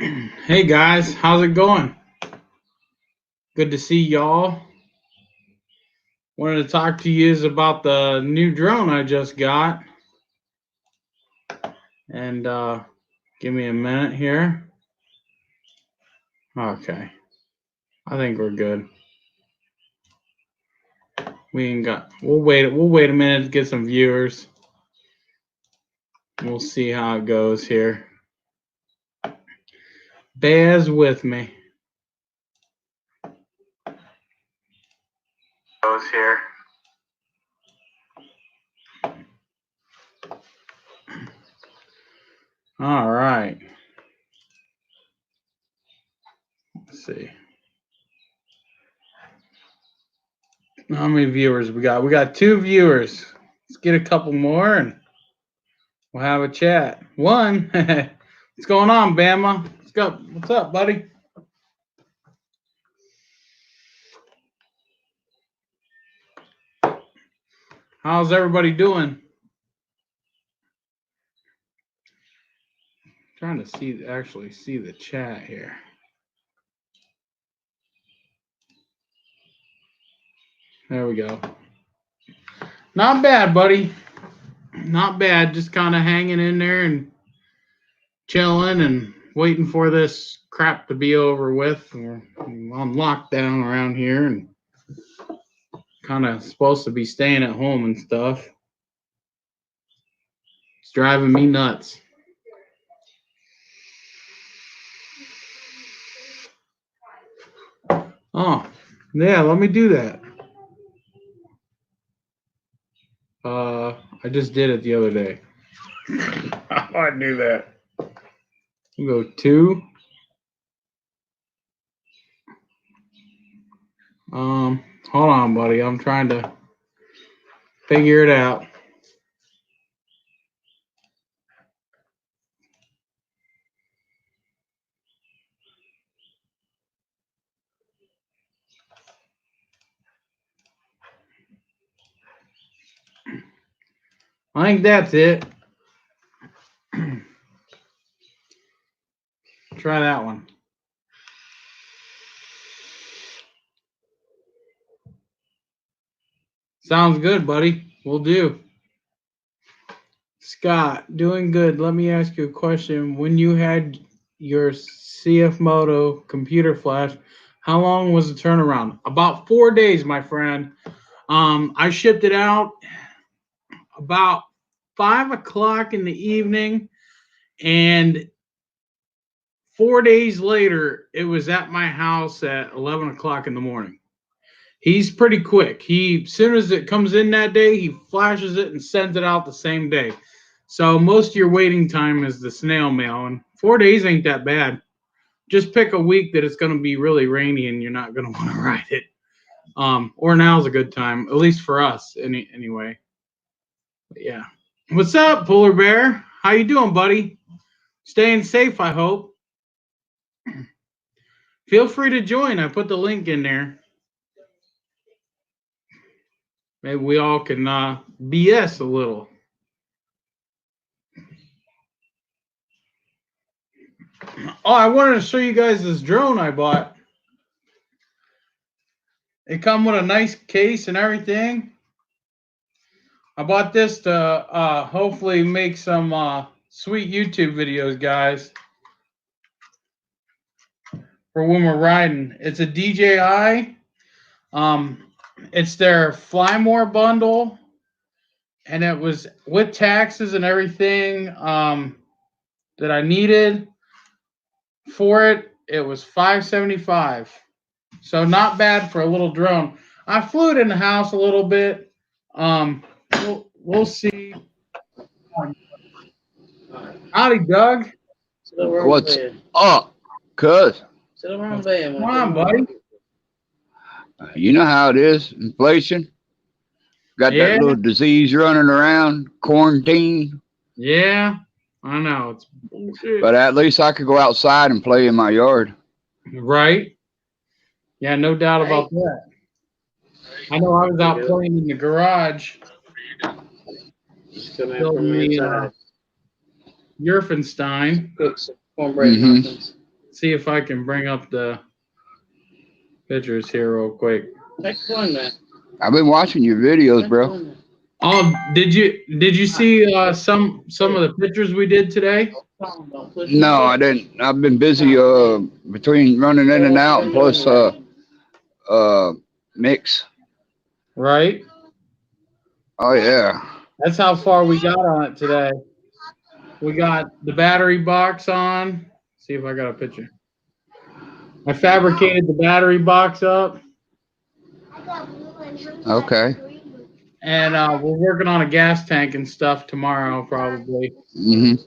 Hey guys, how's it going? Good to see y'all. Wanted to talk to you about the new drone I just got. And give me a minute here. Okay. I think we're good. We'll wait a minute to get some viewers. We'll see how it goes here. Bears with me. Goes here. All right. Let's see. How many viewers we got? We got 2 viewers. Let's get a couple more and we'll have a chat. One. What's going on, Bama? What's up, buddy? How's everybody doing? Trying to actually see the chat here. There we go. Not bad, buddy. Not bad. Just kind of hanging in there and chilling and waiting for this crap to be over with. We're on lockdown around here and kind of supposed to be staying at home and stuff. It's driving me nuts. Oh, yeah, let me do that. I just did it the other day. I knew that. We'll go 2. Hold on, buddy. I'm trying to figure it out. I think that's it. Try that one. Sounds good, buddy. We'll do. Scott, doing good. Let me ask you a question. When you had your CF Moto computer flash, how long was the turnaround? About 4 days, my friend. I shipped it out about 5 o'clock in the evening, and 4 days later, it was at my house at 11 o'clock in the morning. He's pretty quick. As soon as it comes in that day, he flashes it and sends it out the same day. So most of your waiting time is the snail mail, and 4 days ain't that bad. Just pick a week that it's going to be really rainy and you're not going to want to ride it. Or now's a good time, at least for us, anyway. But yeah. What's up, Polar Bear? How you doing, buddy? Staying safe, I hope. Feel free to join. I put the link in there. Maybe we all can BS a little. Oh, I wanted to show you guys this drone I bought. It come with a nice case and everything. I bought this to hopefully make some sweet YouTube videos, guys, for when we're riding. It's a DJI. It's their Fly More bundle, and it was with taxes and everything that I needed for it. It was $575, so not bad for a little drone. I flew it in the house a little bit. We'll see. Howdy, Doug. What's up, cuz? Come on, buddy. You know how it is, inflation. Got that little disease running around, quarantine. Yeah, I know. It's bullshit. But at least I could go outside and play in my yard. Right? Yeah, no doubt about that. I know I was out playing in the garage. Building the Yerfenstein. Cook some cornbread muffins. see if I can bring up the pictures here real quick. Explain that. I've been watching your videos, bro. Oh, did you see some of the pictures we did today? No, I didn't. I've been busy between running in and out, and plus mix. Right. Oh yeah. That's how far we got on it today. We got the battery box on. See if I got a picture. I fabricated the battery box up. Okay. And we're working on a gas tank and stuff tomorrow, probably. Mhm.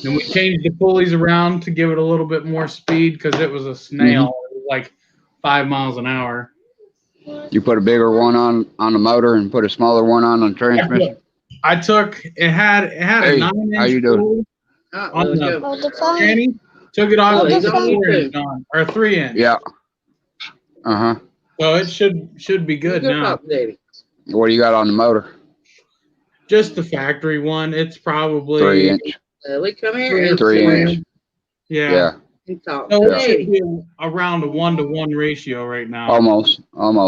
And we changed the pulleys around to give it a little bit more speed because it was a snail, It was like 5 miles an hour. You put a bigger one on the motor and put a smaller one on the transmission. I took it had Hey, a 9-inch how you doing? pulley on the tranny. Took it off with a 4-inch on or 3-inch. Yeah. Uh huh. So it should be good now. What do you got on the motor? Just the factory one. It's probably 3-inch. Come here. 3-inch. Yeah. You talk. So it Yeah. should be around a 1-to-1 ratio right now. Almost.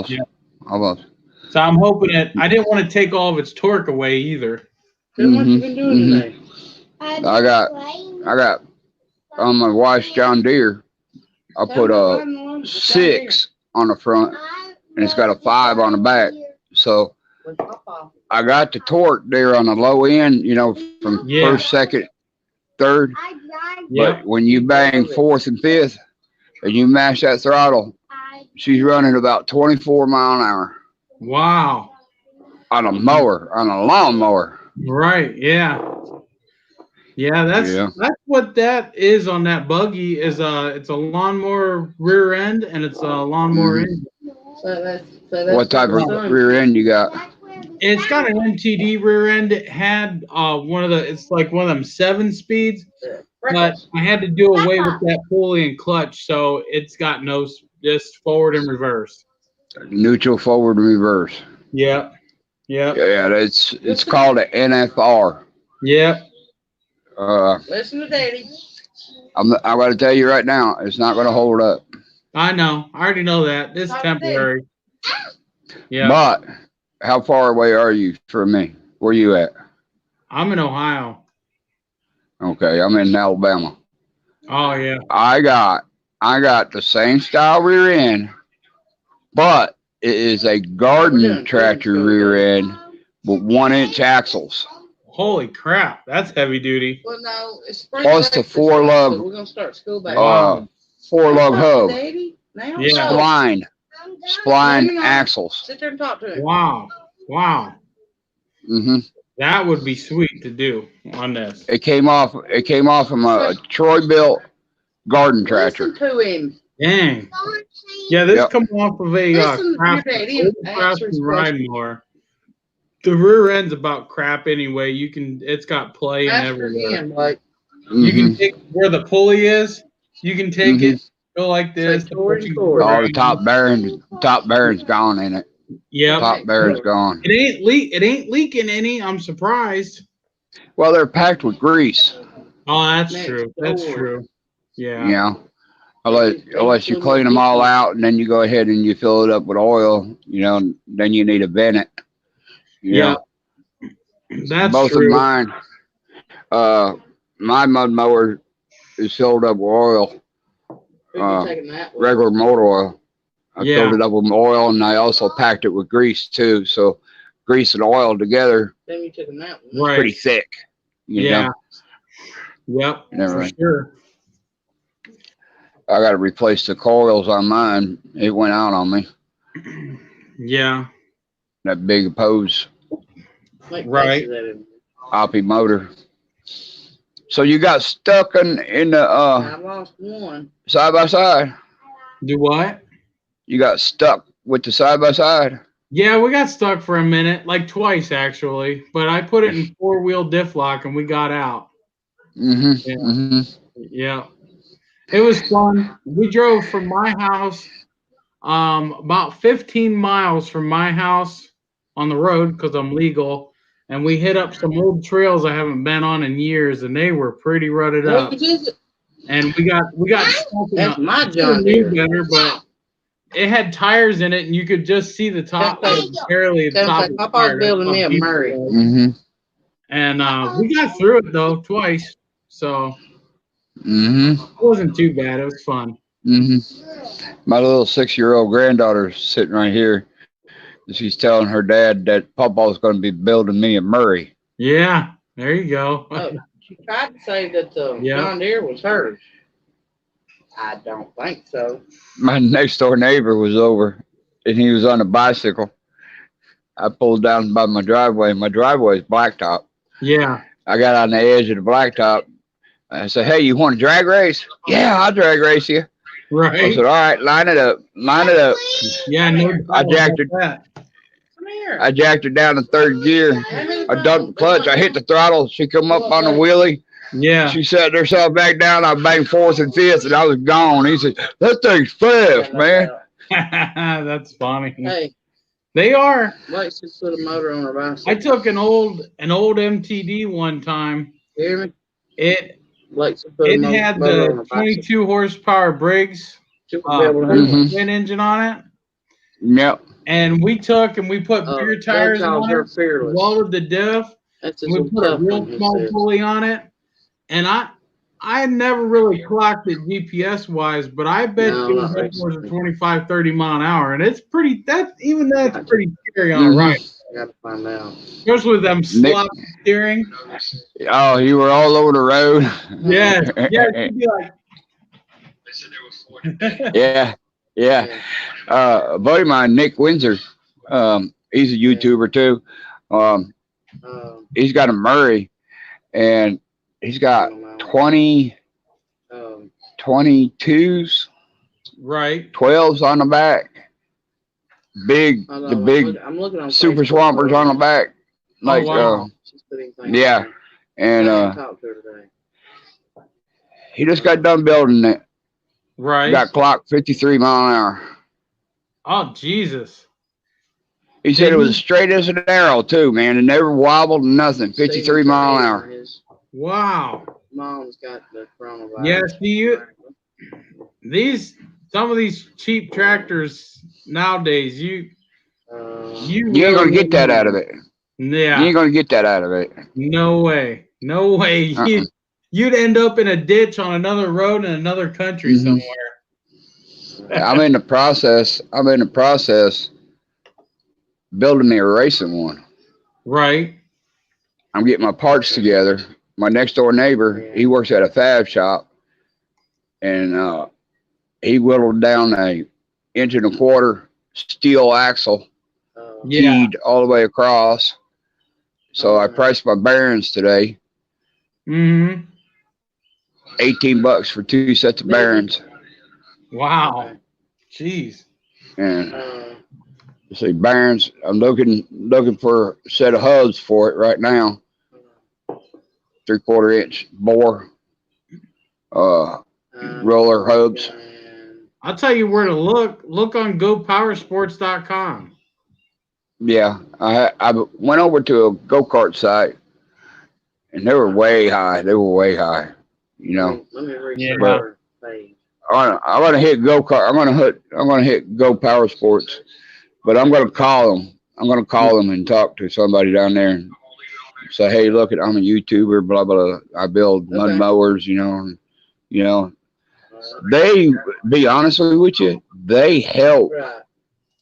Yeah. Almost. So I'm hoping it. I didn't want to take all of its torque away either. Then what you been doing today? I got on my wife's John Deere. I put a 6 on the front, and it's got a 5 on the back. So I got the torque there on the low end, from first, second, third. Yeah. But when you bang fourth and fifth, and you mash that throttle, she's running about 24 mile an hour Wow. on a mower, on a lawnmower. Right. Yeah. Yeah. That's what that is on that buggy. It's a lawnmower rear end and it's a lawnmower engine. So that's What type of rear end you got? It's got an MTD rear end. It had it's like one of them 7 speeds, but I had to do away with that pulley and clutch, so it's got just forward and reverse. Neutral, forward, reverse. Yep. Yep. Yeah, it's called an NFR. Yep. Listen to Daddy. I'm going to tell you right now, it's not going to hold up. I know. I already know that. It's temporary. Yeah. But how far away are you from me? Where you at? I'm in Ohio. Okay, I'm in Alabama. Oh yeah. I got the same style rear end, but it is a garden tractor rear end with 1-inch axles. Holy crap, that's heavy duty. Well, no, it's Plus the 4-lug. We're gonna start school back. 4-lug hub. Yeah. Spline axles. Sit there and talk to him. Wow. Mhm. That would be sweet to do on this. It came off from a Troy built garden tractor. Listen to him. Dang. Yeah, this come off of a Listen, riding mower. The rear end's about crap anyway. It's got play and everywhere. You can take where the pulley is. You can take it, go like this. All the top bearing's gone in it. Yeah, top bearing's gone. It ain't leaking any. I'm surprised. Well, they're packed with grease. Oh, that's true. That's true. Yeah. Yeah. Unless you clean them all out and then you go ahead and you fill it up with oil, then you need to vent it. Yeah. That's both true. of mine. My mud mower is filled up with oil. Regular motor oil. I filled it up with oil, and I also packed it with grease too. So grease and oil together, pretty thick. You know? Yep. For sure. I got to replace the coils on mine. It went out on me. Yeah. That big Pose. Right. Oppie motor. So you got stuck in the I lost one. Side by side. Do what? You got stuck with the side by side. Yeah, we got stuck for a minute, like twice actually. But I put it in 4-wheel diff lock and we got out. Yeah. It was fun. We drove from my house, about 15 miles from my house on the road because I'm legal, and we hit up some old trails I haven't been on in years, and they were pretty rutted up. and we got stuck in That's a, my I should have John knew Deere. better, but it had tires in it, and you could just see the top, barely the top of the Papa's tire. building me a Murray. Mm-hmm. And we got through it though twice, so Mm-hmm. it wasn't too bad. It was fun. Mm-hmm. My little 6-year-old granddaughter's sitting right here. She's telling her dad that Papa's going to be building me a Murray. Yeah, there you go. Oh, she tried to say that the Yeah. John Deere was hers. I don't think so. My next door neighbor was over, and he was on a bicycle. I pulled down by my driveway. My driveway is blacktop. Yeah. I got on the edge of the blacktop. I said, "Hey, you want to drag race?" "Yeah, I'll drag race you." I Right. said, "All right, line it up, line it up." Yeah. No. I jacked it. Come here. I jacked her down to third gear. I dumped the clutch. I hit the throttle. She come up on the wheelie. Yeah. She set herself back down. I banged fourth and fifth, and I was gone. He said, "That thing's fast, man." That's funny. Hey, They are. Lex just put a motor on her bicycle. I took an old MTD one time. You hear me? It Lex just put a had motor on the her bicycle. 22 horsepower Briggs She won't be able to handle it. twin engine on it, Yep. and we put bigger tires That calls on her it, fearless. welded the diff, That's and just we put a real small pulley on it. And I never really clocked it GPS wise, but I bet No, it was not upwards of recently. 25, 30 mile an hour, and it's pretty. That's pretty scary on a ride, I got to find out. especially with them slop steering. Oh, you were all over the road. Yeah, you'd be like, Yeah. A buddy of mine, Nick Windsor, he's a YouTuber too. He's got a Murray, and he's got 20 22s, right, 12s on the back. The big I'm looking on super Facebook swampers on the back. Like, wow. She's putting things yeah. on. And I didn't talk to her today. he just got done building it. right. Got clocked 53 mile an hour. Oh Jesus! He said it was as straight as an arrow too, man. It never wobbled, nothing. 53 mile an hour. His Wow. mom's got the coronavirus. Yes, some of these cheap tractors nowadays, you You ain't gonna get that out of it. Yeah. You ain't gonna get that out of it. No way. You'd end up in a ditch on another road in another country somewhere. I'm in the process building me a racing one. Right. I'm getting my parts together. My next door neighbor, he works at a fab shop, and he whittled down a 1.25 inch steel axle, keyed all the way across. So I priced my bearings today. Mm-hmm. $18 for 2 sets of bearings. Wow. Jeez. And see, bearings, I'm looking for a set of hubs for it right now. 3/4 inch bore roller hubs. I'll tell you where to look. Look on GoPowersports.com. Yeah, I went over to a go-kart site, and they were way high. You know. Let me read Yeah. her page. I'm gonna hit go-kart. I'm gonna hit Go Power Sports, but I'm gonna call them. I'm gonna call them and talk to somebody down there and say, "Hey, look, I'm a YouTuber. Blah blah. I build mud mowers. You know. They, be honest with you, they help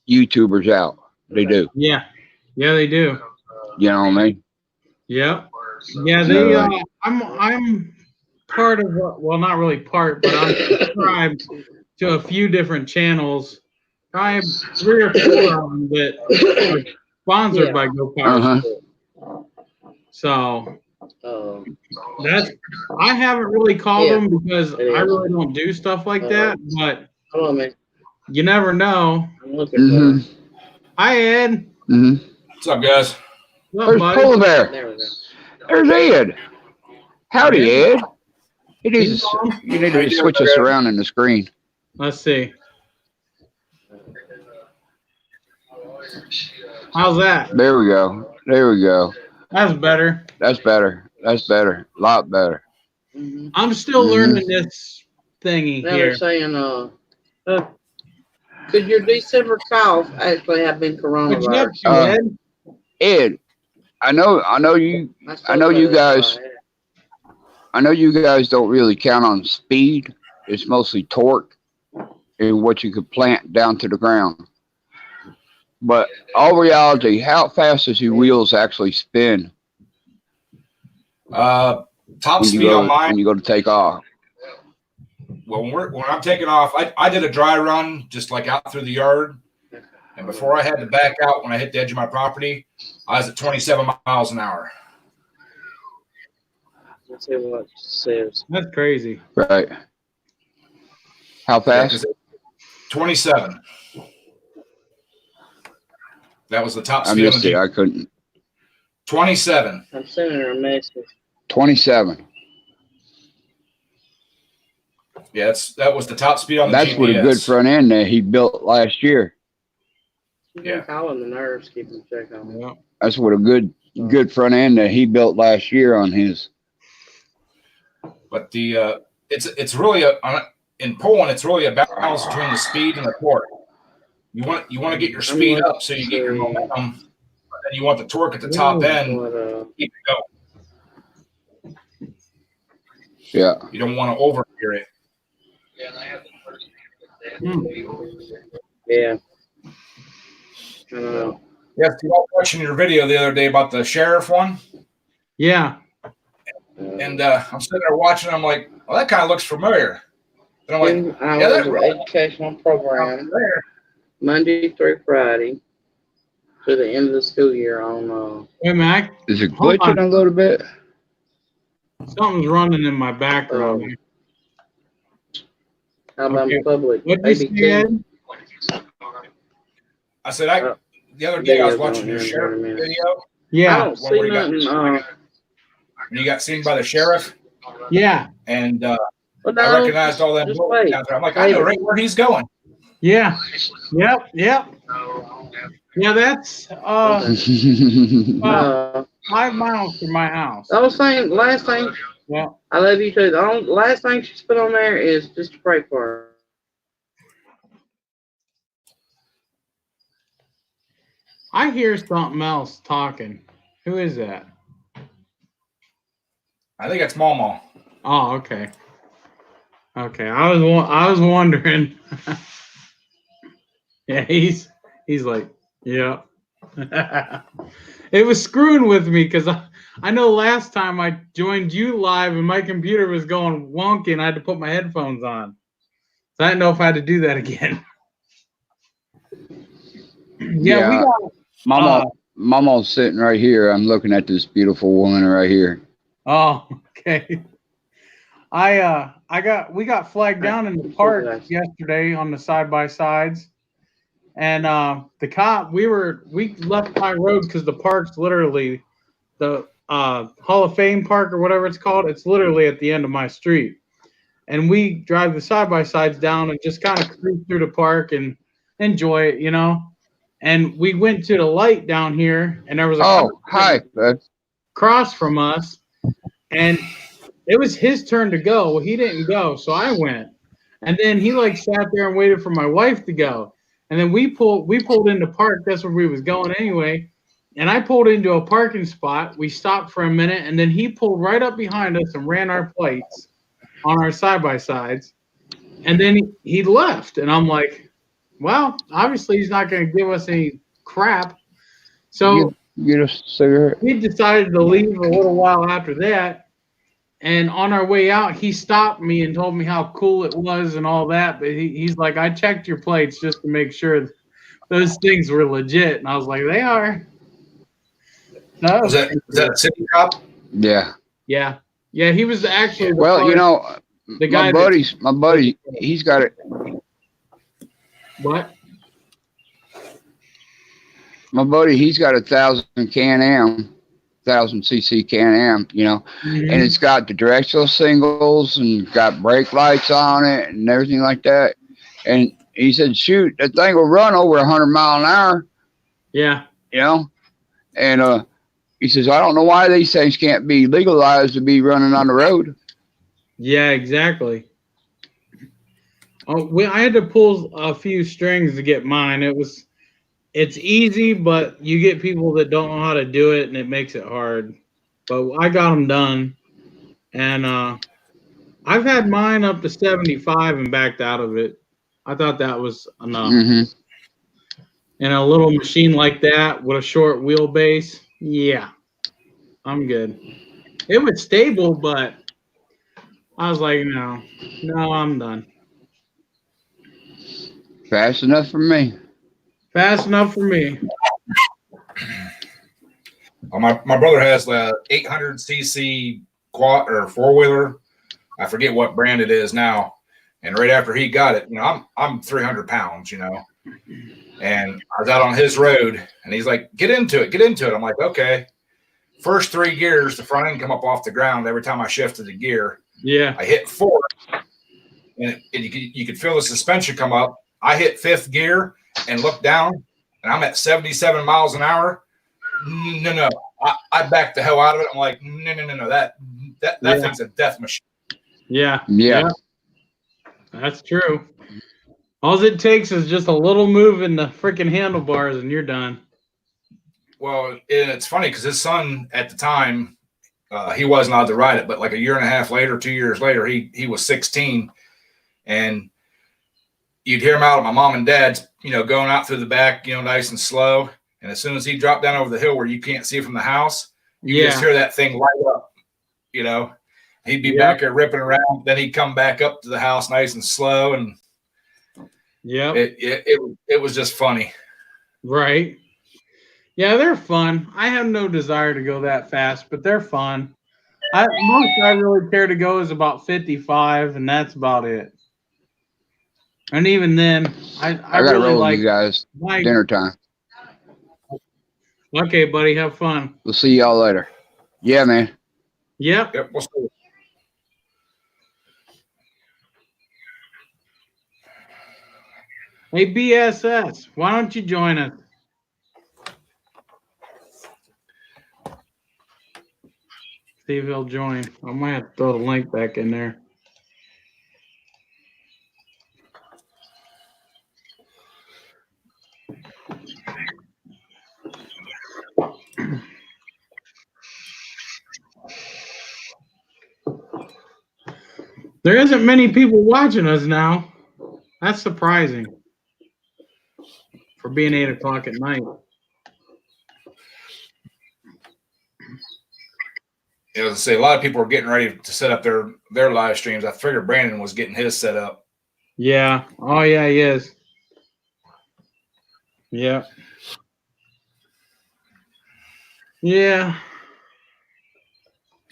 YouTubers out. They do. Yeah, they do. You know what I mean? Yeah. Yeah, they. I'm part of well, not really part, but I'm subscribed to a few different channels. I have 3 or 4 of them that are sponsored by Go Power Sports. So I haven't really called them because I really don't do stuff like that. But you never know. I'm looking for Hi, Ed. What's up, guys? What's up, There's buddy? Polar Bear. There we go. There's Ed. Howdy, Ed. You need to switch us around in the screen. Let's see. How's that? There we go. That's better. That's better. A lot better. I'm still learning this thingy Now here. they're saying, could your December cough actually have been What'd you up coronavirus? to, Ed? Ed, I know you guys don't really count on speed. It's mostly torque and what you could plant down to the ground. But all reality, how fast does your wheels actually spin Top when speed on mine. when you go to take off? Well, when I'm taking off, I did a dry run just like out through the yard, and before I had to back out when I hit the edge of my property, I was at 27 miles an hour. Let's see what it says. That's crazy. Right. How fast? 27. That was the top I speed on missed the it. Jeep. I couldn't. 27. I'm sending her a message. 27. Yeah, that was the top speed on the That's GPS. with a good front end that he built last year. She's been calling the nerves, keeping check on them. Yeah. That's with a good front end that he built last year on his. But the it's really in pulling, it's really a balance between the speed and the torque. You want to get your speed up so you get your momentum, but then you want the torque at the top end to keep it going. Yeah. You don't want to overgear it. Yeah. I don't know. Yes, I was watching your video the other day about the sheriff one. Yeah. And I'm sitting there watching. I'm like, well, that kind of looks familiar. And I'm like, 2 hours of educational program, Monday through Friday, to the end of the school year on. Hey, Mac. Is it glitching a little bit? Something's running in my background. Alabama Public. What did you say, Ed? I said, the other day I was watching your sheriff video. Yeah. I don't see nothing. And you got seen by the sheriff. Yeah. And I recognized all that bullets out there. I'm like, I know right where he's going. Yeah. Yep. Yeah, that's 5 miles from my house. I was saying, last thing, Yeah. I love you too. The last thing she's put on there is just to pray for her. I hear something else talking. Who is that? I think it's Mama. Oh, okay. Okay, I was wondering. Yeah, he's like, yeah. It was screwing with me because I know last time I joined you live and my computer was going wonky and I had to put my headphones on. So I didn't know if I had to do that again. Yeah, we got Mama's sitting right here. I'm looking at this beautiful woman right here. Oh, okay. We got flagged down in the park yesterday on the side-by-sides. And the cop, we left my road because the park's literally the Hall of Fame Park or whatever it's called. It's literally at the end of my street. And we drive the side-by-sides down and just kind of cruise through the park and enjoy it, you know. And we went to the light down here, and there was a hi, bud. Across from us, and it was his turn to go. Well, he didn't go, so I went. And then he sat there and waited for my wife to go. And then we pulled into park. That's where we was going anyway. And I pulled into a parking spot. We stopped for a minute, and then he pulled right up behind us and ran our plates on our side-by-sides. And then he left, and I'm like, well, obviously he's not going to give us any crap. So get a cigarette. We decided to leave a little while after that. And on our way out, he stopped me and told me how cool it was and all that. But he's like, I checked your plates just to make sure those things were legit. And I was like, they are. No, was that a city cop? Yeah. Yeah. Yeah, he was actually the guy my buddy, he's got it. What? My buddy, he's got 1,000 Can-Am, 1,000cc Can-Am, and it's got the directional singles and got brake lights on it and everything like that. And he said, shoot, that thing will run over 100 miles an hour. Yeah. And he says, I don't know why these things can't be legalized to be running on the road. Yeah, exactly. Oh, I had to pull a few strings to get mine. It's easy, but you get people that don't know how to do it, and it makes it hard. But I got them done, and I've had mine up to 75 and backed out of it. I thought that was enough. Mm-hmm. And a little machine like that with a short wheelbase, yeah, I'm good. It was stable, but I was like, no, I'm done. Fast enough for me. Fast enough for me. My brother has the 800cc quad or four wheeler. I forget what brand it is now. And right after he got it, I'm 300 pounds, and I was out on his road, and he's like, get into it. I'm like, okay. First 3 gears, the front end come up off the ground every time I shifted the gear. Yeah. I hit 4, and you could feel the suspension come up. I hit 5th gear and look down, and I'm at 77 miles an hour. No. I backed the hell out of it. I'm like, no. That thing's a death machine. Yeah. Yeah. That's true. All it takes is just a little move in the freaking handlebars, and you're done. Well, and it's funny because his son at the time, he wasn't allowed to ride it, but like a year and a half later, 2 years later, he was 16, and you'd hear him out at my mom and dad's, going out through the back, nice and slow. And as soon as he dropped down over the hill where you can't see from the house, you just hear that thing light up, He'd be back there ripping around. Then he'd come back up to the house nice and slow. And it was just funny. Right. Yeah, they're fun. I have no desire to go that fast, but they're fun. Most I really care to go is about 55, and that's about it. And even then, I gotta really roll like with you guys. Dinner time. Okay, buddy, have fun. We'll see y'all later. Yeah, man. Yep. We'll see. Hey, BSS, why don't you join us? See if he'll join. I might have to throw the link back in there. There isn't many people watching us now. That's surprising for being 8 o'clock at night. As I say, a lot of people are getting ready to set up their live streams. I figured Brandon was getting his set up. Yeah. Oh, yeah, he is. Yeah. Yeah.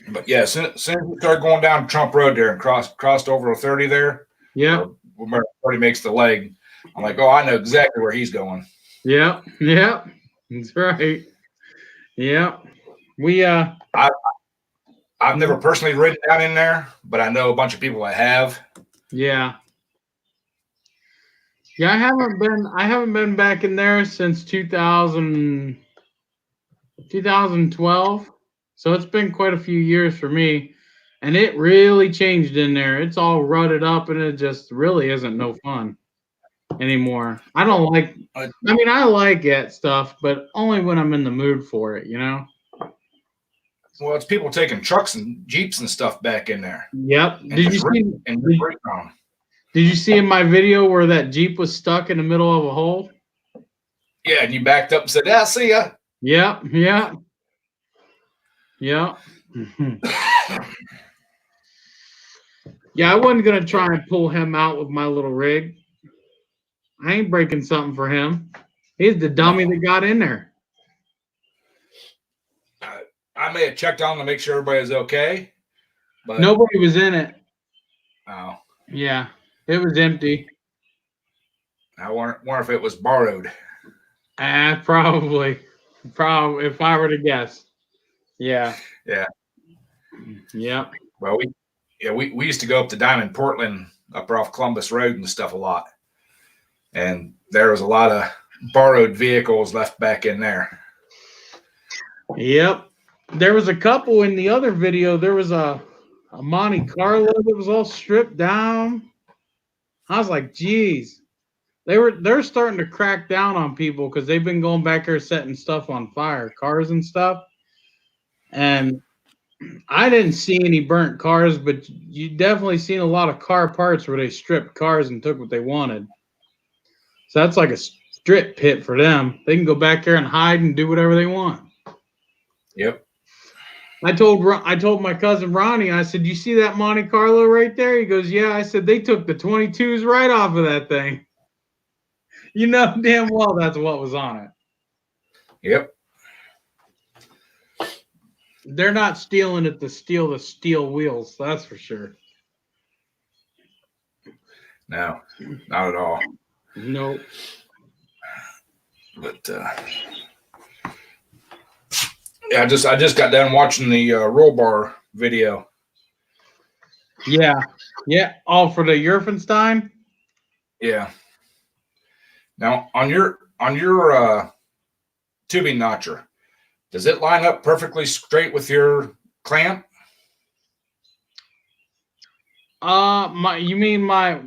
But yeah, as soon as we started going down Trump Road there and crossed over 30 there, yeah, where 30 makes the leg, I'm like, oh, I know exactly where he's going. Yeah. That's right. Yeah. I've never personally ridden down in there, but I know a bunch of people that have. Yeah. Yeah, I haven't been back in there since 2012. So it's been quite a few years for me. And it really changed in there. It's all rutted up, and it just really isn't no fun anymore. I don't like I like that stuff, but only when I'm in the mood for it, Well, it's people taking trucks and Jeeps and stuff back in there. Yep. Did you see in my video where that Jeep was stuck in the middle of a hole? Yeah, and you backed up and said, "Yeah, see ya." Yeah. Yeah, I wasn't gonna try and pull him out with my little rig. I ain't breaking something for him. He's the dummy that got in there. I may have checked on to make sure everybody was okay, but nobody was in it. Oh. Yeah, it was empty. I wonder if it was borrowed. Probably, if I were to guess. Yeah. Well, we used to go up to Diamond, Portland, up off Columbus Road and stuff a lot, and there was a lot of borrowed vehicles left back in there. Yep. There was a couple in the other video. There was a a Monte Carlo that was all stripped down. I was like, geez. They're starting to crack down on people because they've been going back there setting stuff on fire, cars and stuff. And I didn't see any burnt cars, but you definitely seen a lot of car parts where they stripped cars and took what they wanted. So that's like a strip pit for them. They can go back there and hide and do whatever they want. Yep. I told my cousin Ronnie, I said, you see that Monte Carlo right there? He goes, yeah. I said, they took the 22s right off of that thing. You know damn well that's what was on it. Yep. They're not stealing it to steal the steel wheels, that's for sure. No, not at all. Nope. But yeah, I just got done watching the roll bar video. Yeah. Oh, for the Yerfenstein? Yeah. Now on your tubing notcher, does it line up perfectly straight with your clamp? You mean my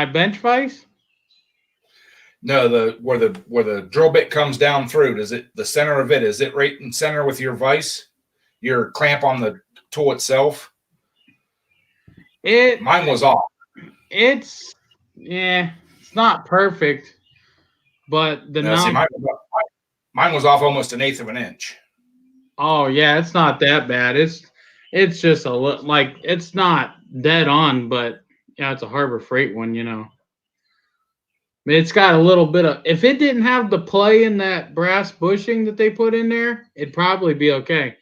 bench vise? No, where the drill bit comes down through. Does it, the center of it, is it right in center with your vise? Your clamp on the tool itself? Mine was off. It's not perfect, but mine was off almost 1/8 of an inch. Oh yeah, it's not that bad. It's just a like it's not dead on, but yeah, it's a Harbor Freight one, you know. It's got a little bit of. If it didn't have the play in that brass bushing that they put in there, it'd probably be okay.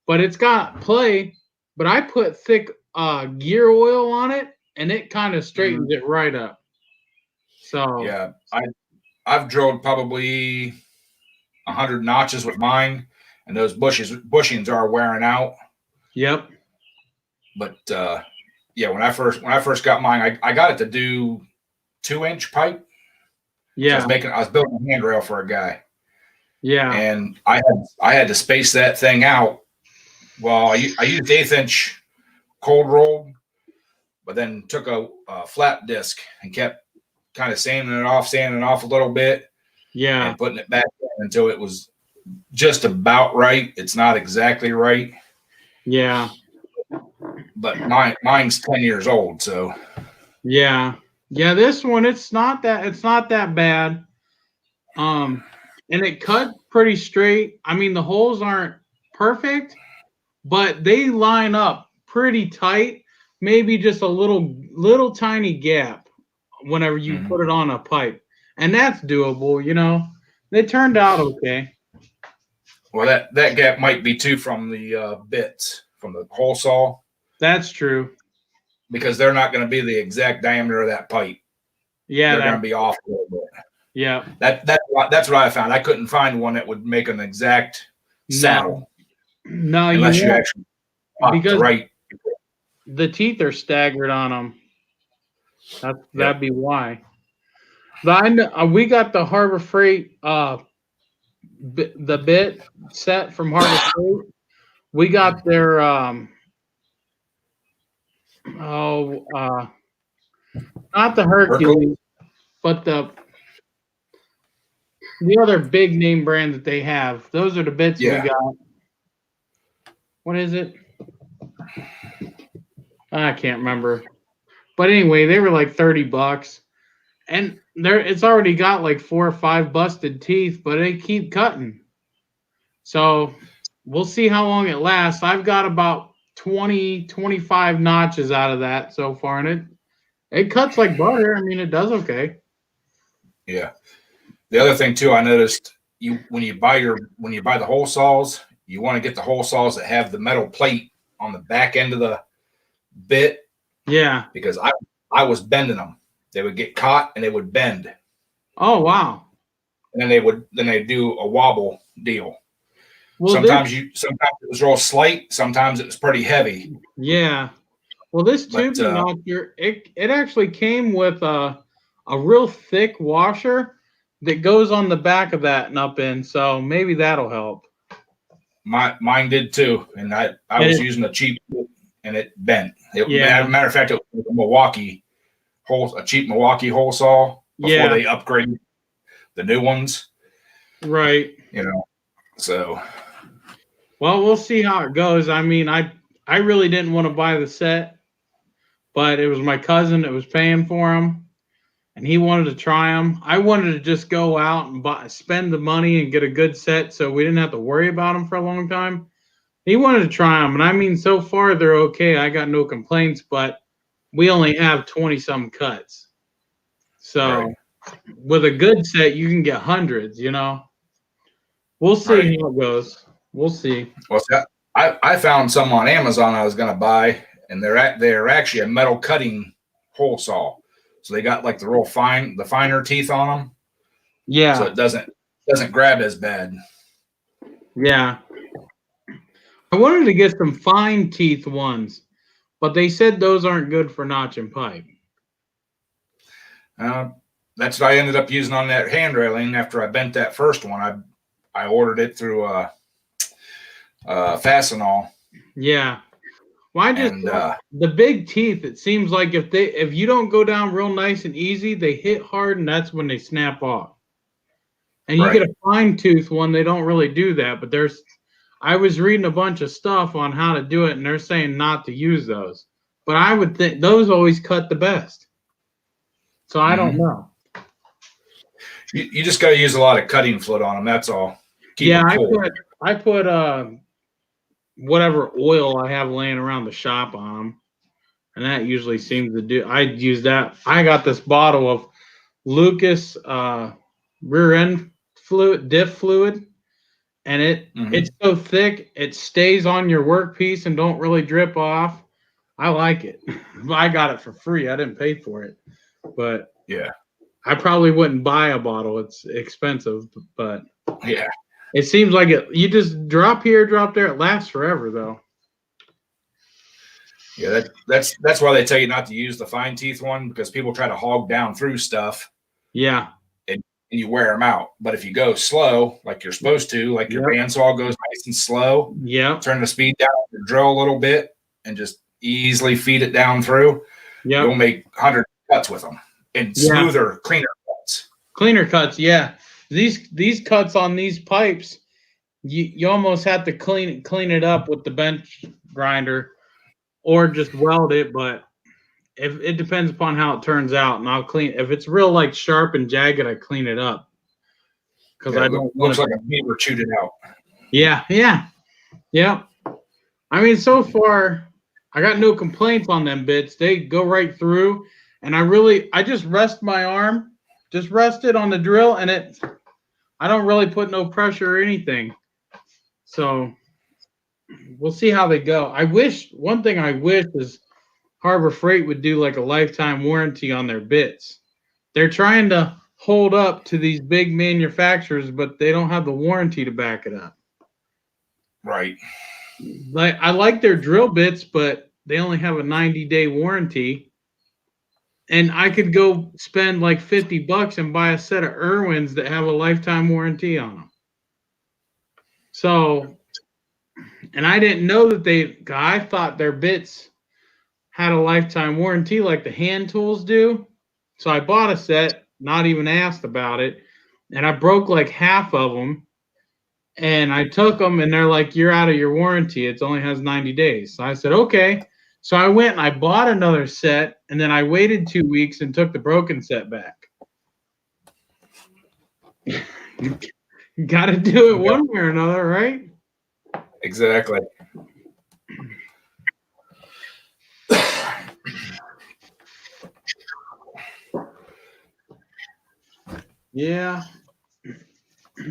But it's got play. But I put thick gear oil on it, and it kind of straightens it right up. So yeah, I've drilled probably 100 notches with mine, and those bushings are wearing out. Yep. But yeah, when I first got mine, I got it to do 2-inch pipe. Yeah. So I was building a handrail for a guy. Yeah. And I had to space that thing out. Well, I used 1/8 inch cold rolled, but then took a flat disc and kept kind of sanding it off a little bit. Yeah. And putting it back in until it was just about right. It's not exactly right. Yeah. But mine's 10 years old, so yeah. Yeah, this one it's not that bad. And it cut pretty straight. I mean, the holes aren't perfect, but they line up pretty tight. Maybe just a little tiny gap whenever you put it on a pipe. And that's doable, you know. They turned out okay. Well, that gap might be too from the bits from the hole saw. That's true. Because they're not going to be the exact diameter of that pipe. Yeah, they're going to be off a little bit. Yeah, that's what I found. I couldn't find one that would make an exact saddle. No, unless you actually because right. The teeth are staggered on them. That'd be why. We got the Harbor Freight the bit set from Harbor Freight. We got their not the Hercules, but the other big name brand that they have. Those are the bits we got. What is it? I can't remember. But anyway, they were like $30. And it's already got like 4 or 5 busted teeth, but they keep cutting. So we'll see how long it lasts. I've got about 20, 25 notches out of that so far, and it cuts like butter. I mean, it does okay. Yeah. The other thing too, I noticed when you buy the hole saws, you want to get the hole saws that have the metal plate on the back end of the bit. Yeah. Because I was bending them. They would get caught and they would bend. Oh wow. And then they do a wobble deal. Well, sometimes it was real slight, sometimes it was pretty heavy. Yeah. Well, this tubing notcher, it actually came with a real thick washer that goes on the back of that and up in, so maybe that'll help. Mine did too, and I was using a cheap and it bent. Yeah. Matter of fact, it was a cheap Milwaukee hole saw before they upgraded the new ones. Right. You know, so. Well, we'll see how it goes. I mean, I really didn't want to buy the set, but it was my cousin that was paying for them, and he wanted to try them. I wanted to just go out and spend the money and get a good set so we didn't have to worry about them for a long time. He wanted to try them, and I mean, so far they're okay. I got no complaints, but we only have 20-some cuts. So with a good set, you can get hundreds, you know. We'll see how it goes. We'll see. Well, I found some on Amazon I was going to buy, and they're actually a metal cutting hole saw. So they got like the finer teeth on them. Yeah. So it doesn't grab as bad. Yeah. I wanted to get some fine teeth ones, but they said those aren't good for notching pipe. That's what I ended up using on that hand railing after I bent that first one. I ordered it through Fastenal. Yeah. Well, I just the big teeth. It seems like if you don't go down real nice and easy, they hit hard, and that's when they snap off. And you get a fine tooth one, they don't really do that. But I was reading a bunch of stuff on how to do it, and they're saying not to use those. But I would think those always cut the best. So I don't know. You just got to use a lot of cutting fluid on them. That's all. Keep them cool. I put whatever oil I have laying around the shop on them, and that usually seems to do. I use that. I got this bottle of Lucas rear end fluid, diff fluid, and it's so thick it stays on your workpiece and don't really drip off. I like it. I got it for free. I didn't pay for it, but yeah, I probably wouldn't buy a bottle. It's expensive, but yeah. It seems like you just drop here, drop there. It lasts forever, though. Yeah, that's why they tell you not to use the fine teeth one, because people try to hog down through stuff. Yeah. And you wear them out. But if you go slow, like you're supposed to, like your bandsaw goes nice and slow, turn the speed down, drill a little bit, and just easily feed it down through, you'll make 100 cuts with them. And smoother, cleaner cuts. Cleaner cuts, yeah. These cuts on these pipes, you almost have to clean it up with the bench grinder or just weld it, but if it depends upon how it turns out, and I'll clean. If it's real like sharp and jagged, I clean it up because I don't looks like a beaver chewed it out. Yeah. I mean, so far I got no complaints on them bits. They go right through, and I just rest my arm, just rest it on the drill, and I don't really put no pressure or anything. So we'll see how they go. One thing I wish is Harbor Freight would do like a lifetime warranty on their bits. They're trying to hold up to these big manufacturers, but they don't have the warranty to back it up. Right. Like I like their drill bits, but they only have a 90-day warranty. And I could go spend like $50 and buy a set of Irwins that have a lifetime warranty on them. So, and I didn't know that I thought their bits had a lifetime warranty like the hand tools do. So I bought a set, not even asked about it. And I broke like half of them. And I took them and they're like, you're out of your warranty. It only has 90 days. So I said, okay. So I went and I bought another set, and then I waited 2 weeks and took the broken set back. Got to do it one way or another, right? Exactly. Yeah.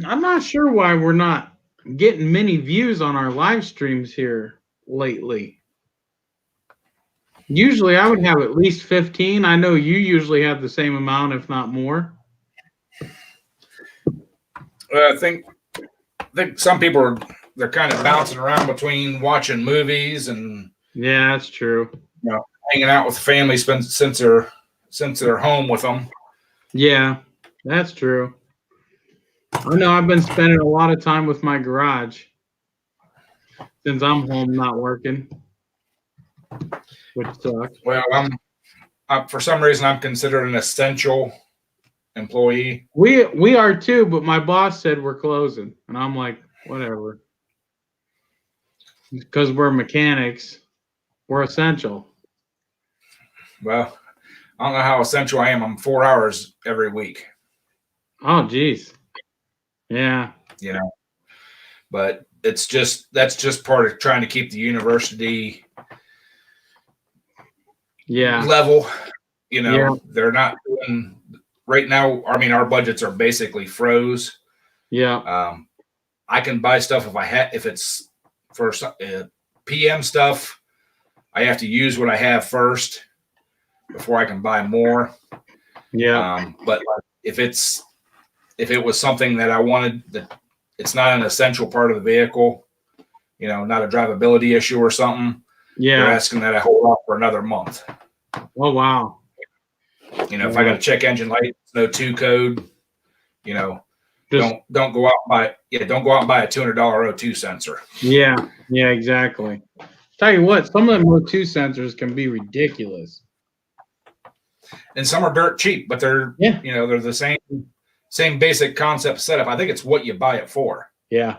I'm not sure why we're not getting many views on our live streams here lately. Usually I would have at least 15. I know you usually have the same amount, if not more. I think some people they're kind of bouncing around between watching movies and that's true. Hanging out with family since they're home with them. Yeah, that's true. I know I've been spending a lot of time with my garage since I'm home not working. which sucks. Well, for some reason I'm considered an essential employee. We are too, but my boss said we're closing, and I'm like, whatever. Because we're mechanics, we're essential. Well, I don't know how essential I am. I'm 4 hours every week. Oh, geez. Yeah. You know, but that's just part of trying to keep the university level. You know, they're not doing right now. I mean, our budgets are basically froze. Yeah. I can buy stuff if it's for PM stuff. I have to use what I have first before I can buy more. Yeah. But if it was something that I wanted, that it's not an essential part of the vehicle, you know, not a drivability issue or something. Yeah. They're asking that I hold off for another month. Oh, wow. You know, if I got a check engine light, no 2 code, you know, don't go out and buy a $200 O2 sensor. Yeah. Yeah, exactly. Tell you what, some of them O2 sensors can be ridiculous. And some are dirt cheap, but they're they're the same basic concept setup. I think it's what you buy it for. Yeah.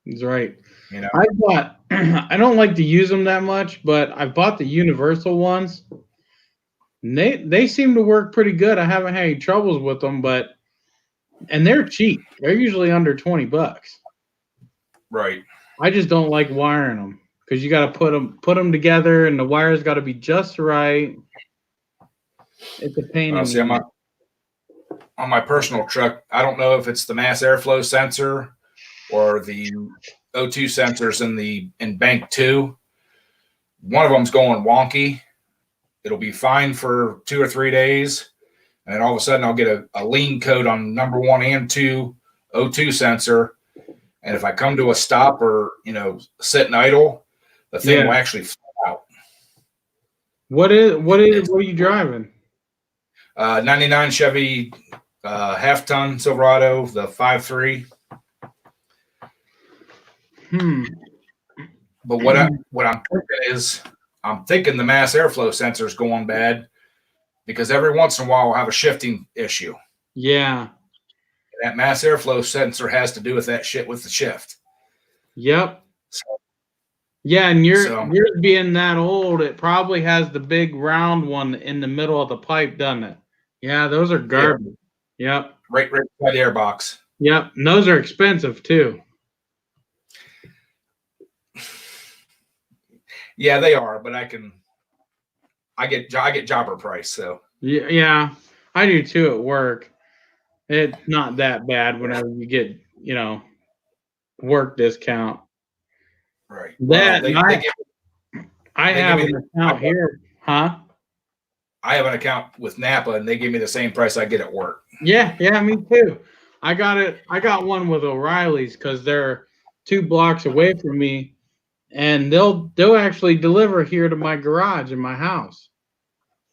That's right. You know, I don't like to use them that much, but I bought the universal ones. And they seem to work pretty good. I haven't had any troubles with them, and they're cheap. They're usually under $20. Right. I just don't like wiring them because you got to put them together, and the wires got to be just right. It's a pain. See, on my personal truck, I don't know if it's the mass airflow sensor or the O2 sensors in bank 2. One of them's going wonky. It'll be fine for 2 or 3 days, and then all of a sudden I'll get a lean code on number 1 and 2 O2 sensor, and if I come to a stop or sit and idle, the thing will actually flip out. What are you driving? 99 Chevy half-ton Silverado, the 5.3. But what I'm thinking is, I'm thinking the mass airflow sensor is going bad because every once in a while we'll have a shifting issue. Yeah. That mass airflow sensor has to do with that shit with the shift. Yep. Yeah, and yours being that old, it probably has the big round one in the middle of the pipe, doesn't it? Yeah, those are garbage. Yeah. Yep. Right by the airbox. Yep. And those are expensive too. Yeah, they are, but I get jobber price, so. Yeah, I do too at work. It's not that bad whenever you get, work discount. Right. I have an account here, huh? I have an account with Napa, and they give me the same price I get at work. Yeah, me too. I got one with O'Reilly's because they're 2 blocks away from me. And they'll actually deliver here to my garage in my house.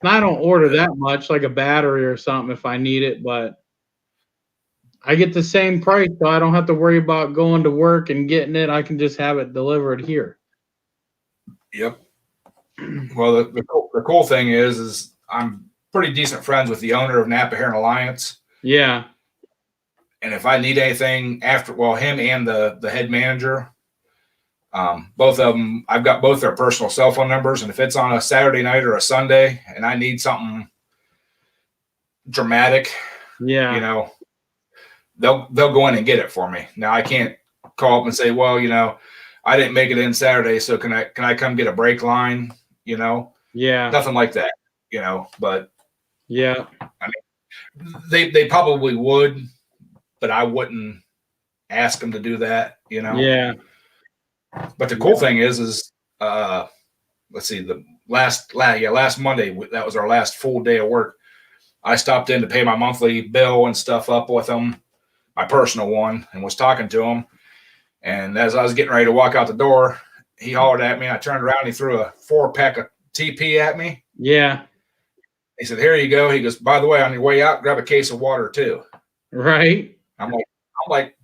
And I don't order that much, like a battery or something if I need it, but I get the same price, so I don't have to worry about going to work and getting it. I can just have it delivered here. Yep. Well, the cool thing is I'm pretty decent friends with the owner of Napa Heron Alliance. Yeah. And if I need anything him and the head manager, both of them, I've got both their personal cell phone numbers, and if it's on a Saturday night or a Sunday and I need something dramatic, they'll go in and get it for me. Now I can't call up and say, well, I didn't make it in Saturday, so can I come get a brake line? Yeah. Nothing like that, but yeah. I mean, they probably would, but I wouldn't ask them to do that, Yeah. But the cool thing is let's see, the last Monday, that was our last full day of work. I stopped in to pay my monthly bill and stuff up with him, my personal one, and was talking to him. And as I was getting ready to walk out the door, he hollered at me. I turned around, he threw a 4-pack of TP at me. Yeah. He said, "Here you go." He goes, "By the way, on your way out, grab a case of water too." Right. I'm like,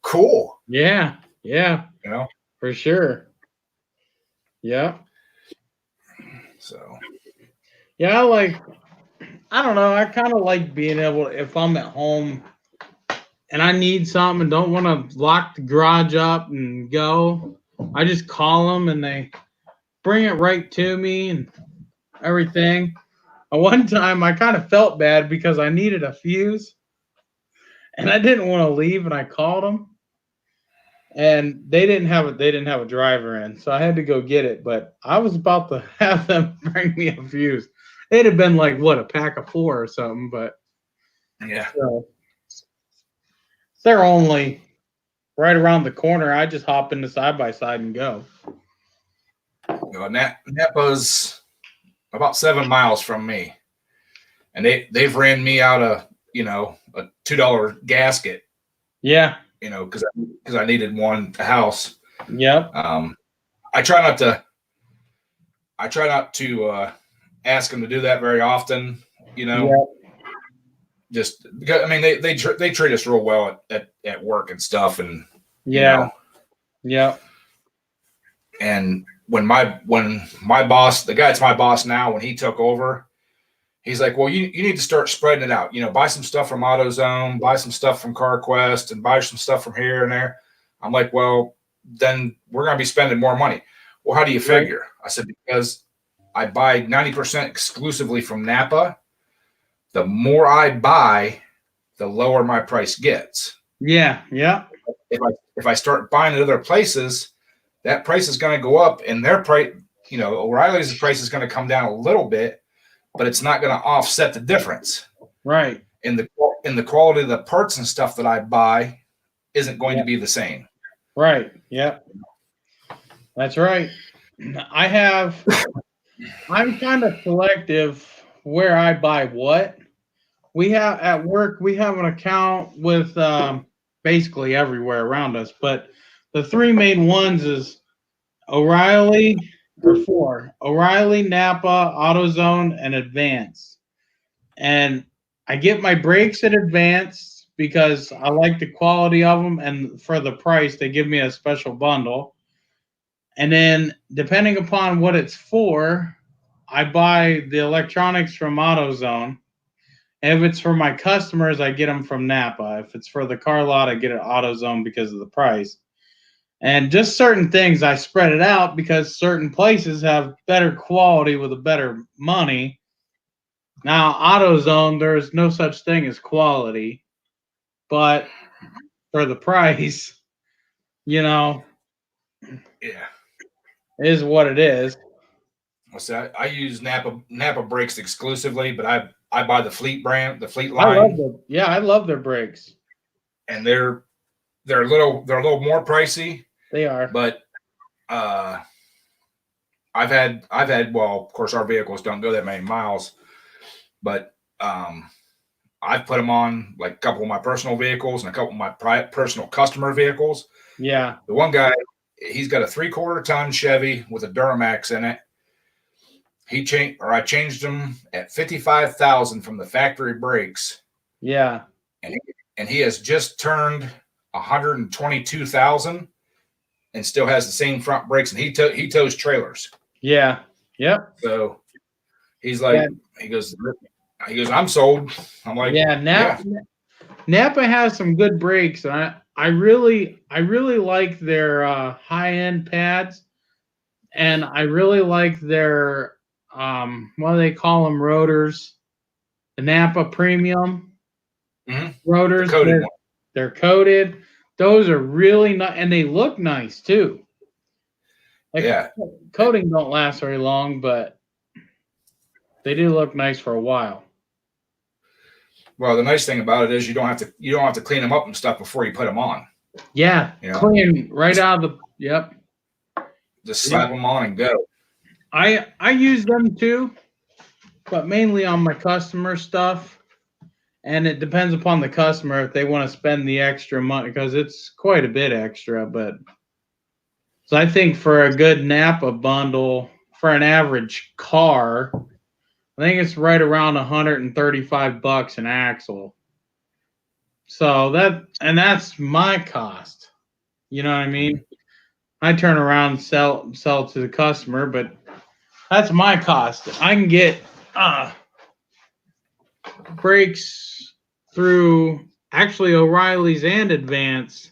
cool. Yeah. Yeah. You know, for sure. Yeah. So Yeah, I don't know. I kind of like being able to, if I'm at home and I need something and don't want to lock the garage up and go, I just call them and they bring it right to me and everything. One time I kind of felt bad because I needed a fuse and I didn't want to leave and I called them and they didn't have a driver in, so I had to go get it, but I was about to have them bring me a fuse. It'd have been like what, a pack of 4 or something, but yeah, they're only right around the corner. I just hop in the side by side and go. Napa's about 7 miles from me, and they've ran me out of a $2 gasket. Yeah. Because I needed one to house. Yep. I try not to ask them to do that very often. Yep. Just because they treat us real well at work and stuff, and yeah. Yep. And when my boss, the guy that's my boss now, when he took over, he's like, well, you need to start spreading it out. Buy some stuff from AutoZone, buy some stuff from CarQuest, and buy some stuff from here and there. I'm like, well, then we're going to be spending more money. Well, how do you figure? Right. I said, because I buy 90% exclusively from Napa. The more I buy, the lower my price gets. Yeah. Yeah. If I start buying at other places, that price is going to go up, and their price, O'Reilly's price is going to come down a little bit, but it's not going to offset the difference. Right. In the quality of the parts and stuff that I buy isn't going to be the same. Right. Yep. That's right. I'm kind of selective where I buy what. We have at work, we have an account with basically everywhere around us, but the 3 main ones is O'Reilly, or 4: O'Reilly, Napa, AutoZone, and Advance. And I get my brakes at Advance because I like the quality of them, and for the price, they give me a special bundle. And then, depending upon what it's for, I buy the electronics from AutoZone. If it's for my customers, I get them from Napa. If it's for the car lot, I get it AutoZone because of the price. And just certain things, I spread it out because certain places have better quality with a better money. Now, AutoZone, there's no such thing as quality, but for the price, yeah, is what it is. So I use Napa brakes exclusively, but I buy the Fleet brand, the Fleet line. I love their brakes, and they're a little more pricey. They are, but I've had well, of course, our vehicles don't go that many miles, but I've put them on like a couple of my personal vehicles and a couple of my personal customer vehicles. Yeah. The one guy, he's got a 3/4 ton Chevy with a Duramax in it. I changed them at 55,000 from the factory brakes. Yeah. And he has just turned 122,000 and still has the same front brakes, and he tows trailers. Yeah. Yep. So he's like, he goes, I'm sold. I'm like, Napa has some good brakes, and I really like their high-end pads, and I really like their what do they call them, rotors? The Napa Premium rotors. They're coated. Those are really nice, and they look nice too. Coating don't last very long, but they do look nice for a while. Well, the nice thing about it is you don't have to clean them up and stuff before you put them on. Yeah, clean right out of the. Yep. Just slap them on and go. I use them too, but mainly on my customer stuff, and it depends upon the customer if they want to spend the extra money, because it's quite a bit extra. But so I think for a good Napa bundle for an average car, I think it's right around $135 an axle. So that's my cost. You know what I mean? I turn around and sell to the customer, but That's my cost. I can get brakes through actually O'Reilly's and Advance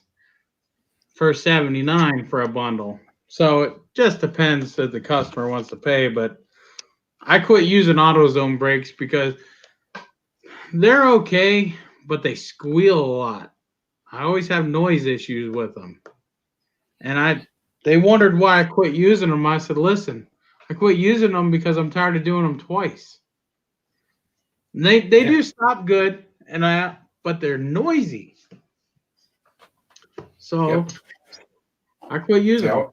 for 79 for a bundle. So it just depends if the customer wants to pay, but I quit using AutoZone brakes because they're okay, but they squeal a lot. I always have noise issues with them. And they wondered why I quit using them. I said, "Listen, I quit using them because I'm tired of doing them twice. And they do stop good, but they're noisy. So I quit using them."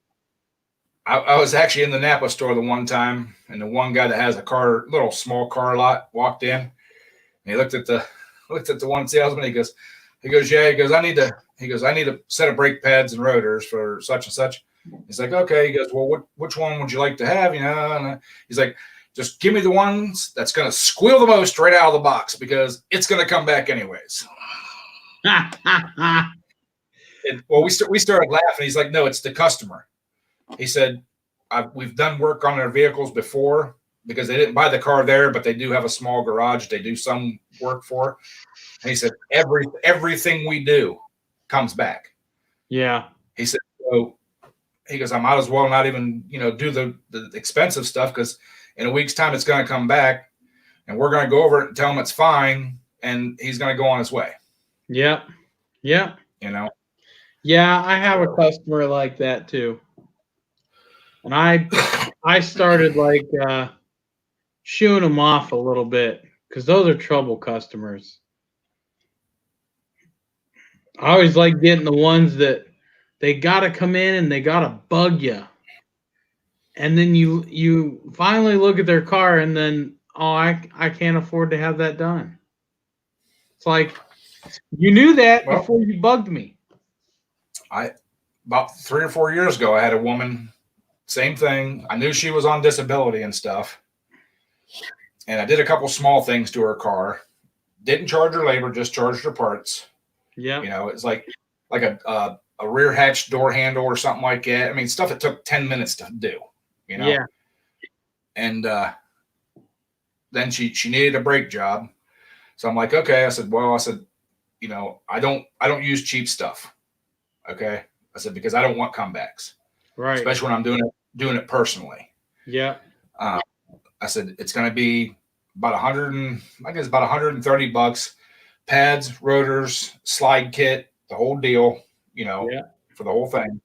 I was actually in the Napa store the one time, and the one guy that has a little small car lot, walked in. And he looked at the one salesman. He goes, yeah. I need a set of brake pads and rotors for such and such. He's like, okay. He goes, well, which one would you like to have? And he's like, just give me the ones that's going to squeal the most right out of the box because it's going to come back anyways. Well, we started laughing. He's like, no, it's the customer. He said, we've done work on their vehicles before because they didn't buy the car there, but they do have a small garage they do some work for. And he said, everything we do comes back. Yeah. He said, so he goes, I might as well not even, do the expensive stuff because in a week's time it's going to come back and we're going to go over it and tell him it's fine and he's going to go on his way. Yep. Yep. Yeah, I have a customer like that too. And I started like shooing them off a little bit because those are trouble customers. I always like getting the ones that they gotta come in and they gotta bug you, and then you finally look at their car and then I can't afford to have that done. It's like you knew that before you bugged me. About 3 or 4 years ago, I had a woman. Same thing. I knew she was on disability and stuff. And I did a couple small things to her car. Didn't charge her labor, just charged her parts. Yeah. It's like a rear hatch door handle or something like that. I mean, stuff that took 10 minutes to do, Yeah. And then she needed a brake job. So I'm like, okay. I said, I don't use cheap stuff. Okay. I said, because I don't want comebacks. Right. Especially when I'm doing it personally. Yeah. I said it's going to be about $130, pads, rotors, slide kit, the whole deal, for the whole thing.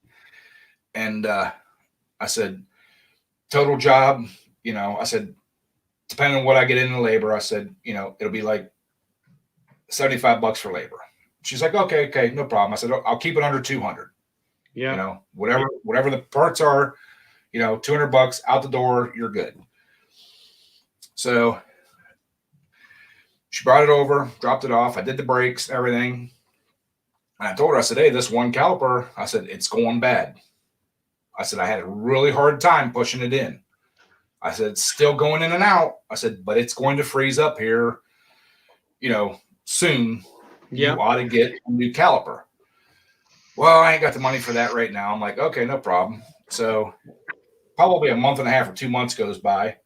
And I said, total job, I said, depending on what I get in the labor, I said, it'll be like $75 for labor. She's like, okay, no problem. I said, I'll keep it under 200. Yeah. Whatever the parts are, $200 out the door, you're good. So she brought it over, dropped it off. I did the brakes, everything. And I told her, I said, hey, this one caliper, I said, it's going bad. I said, I had a really hard time pushing it in. I said, it's still going in and out. I said, but it's going to freeze up here, soon. Yeah. You ought to get a new caliper. Well, I ain't got the money for that right now. I'm like, okay, no problem. So probably a month and a half or 2 months goes by.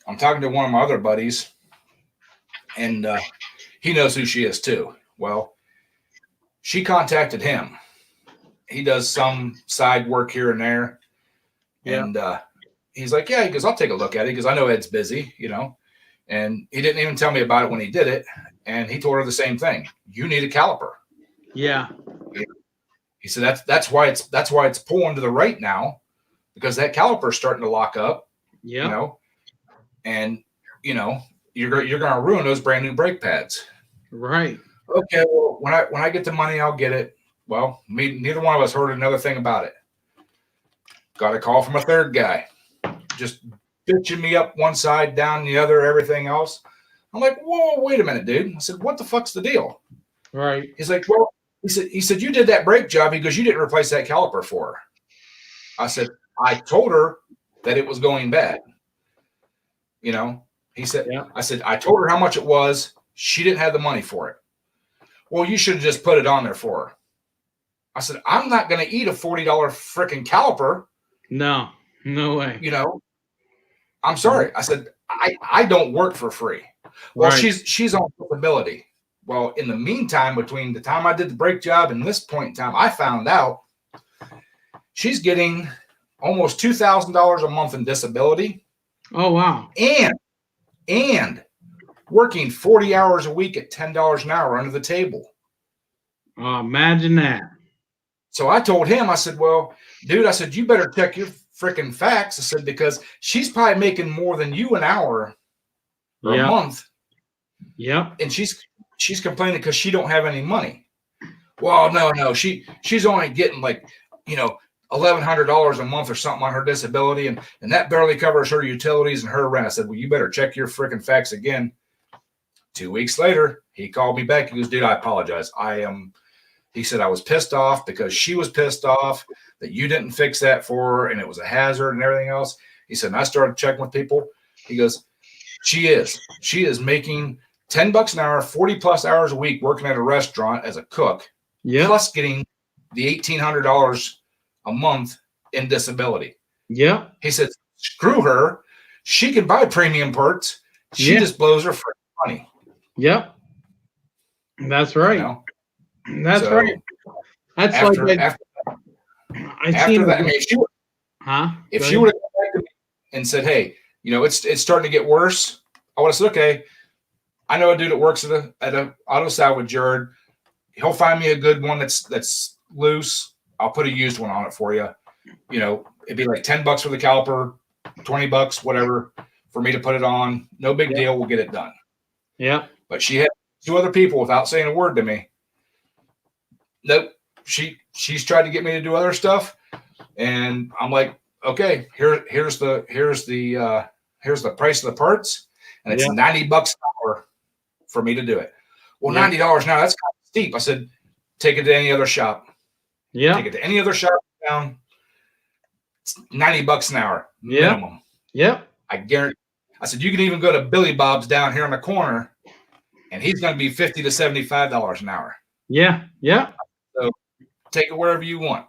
I'm talking to one of my other buddies, and he knows who she is too. Well, she contacted him. He does some side work here and there. Yeah. And he's like, yeah, he goes, I'll take a look at it because I know Ed's busy, And he didn't even tell me about it when he did it. And he told her the same thing. You need a caliper. Yeah. He said that's why it's pulling to the right now because that caliper is starting to lock up. Yeah. And you're going to ruin those brand new brake pads. Right. Okay. Well, when I get the money, I'll get it. Well, neither one of us heard another thing about it. Got a call from a third guy, just bitching me up one side, down the other, everything else. I'm like, whoa, wait a minute, dude. I said, what the fuck's the deal? Right. He's like, well, he said, you did that brake job. He goes, you didn't replace that caliper for her. I said, I told her that it was going bad. He said, yeah. I said, I told her how much it was. She didn't have the money for it. Well, you should have just put it on there for her. I said, I'm not going to eat a $40 freaking caliper. No way. I'm sorry. I said, I don't work for free. Well, Right. she's on disability. Well, in the meantime, between the time I did the brake job and this point in time, I found out she's getting almost $2,000 a month in disability. Oh, wow. And working 40 hours a week at $10 an hour under the table. Imagine that. So I told him, I said, well, dude, I said, you better check your freaking facts. I said, because she's probably making more than you an hour or a month. Yep. And she's complaining because she don't have any money. Well, no, she's only getting like, $1,100 a month or something on her disability, and that barely covers her utilities and her rent. I said, well, you better check your freaking facts again. 2 weeks later, he called me back. He goes, dude, I apologize. He said, I was pissed off because she was pissed off that you didn't fix that for her and it was a hazard and everything else. He said, and I started checking with people. He goes, she is making $10 an hour, 40 plus hours a week working at a restaurant as a cook, plus getting the $1,800 a month in disability. Yeah. He said, screw her. She can buy premium parts. She just blows her freaking money. Yep. That's right. That's so right. That's after, like after that, I mean, if she would have come back to me and said, hey, it's starting to get worse, I would have said, okay, I know a dude that works at a auto salvage yard. He'll find me a good one that's loose. I'll put a used one on it for you. It'd be like $10 for the caliper, $20, whatever, for me to put it on. No big deal. We'll get it done. Yeah. But she had 2 other people without saying a word to me. Nope. She's tried to get me to do other stuff, and I'm like, okay, here's the price of the parts, and it's $90 an hour for me to do it. Well, $90 an hour, that's kind of steep. I said, take it to any other shop. Yeah. Take it to any other shop down. It's $90 an hour minimum. Yep. I guarantee. I said, you can even go to Billy Bob's down here on the corner, and he's going to be $50 to $75 an hour. Yeah. Yeah. So take it wherever you want.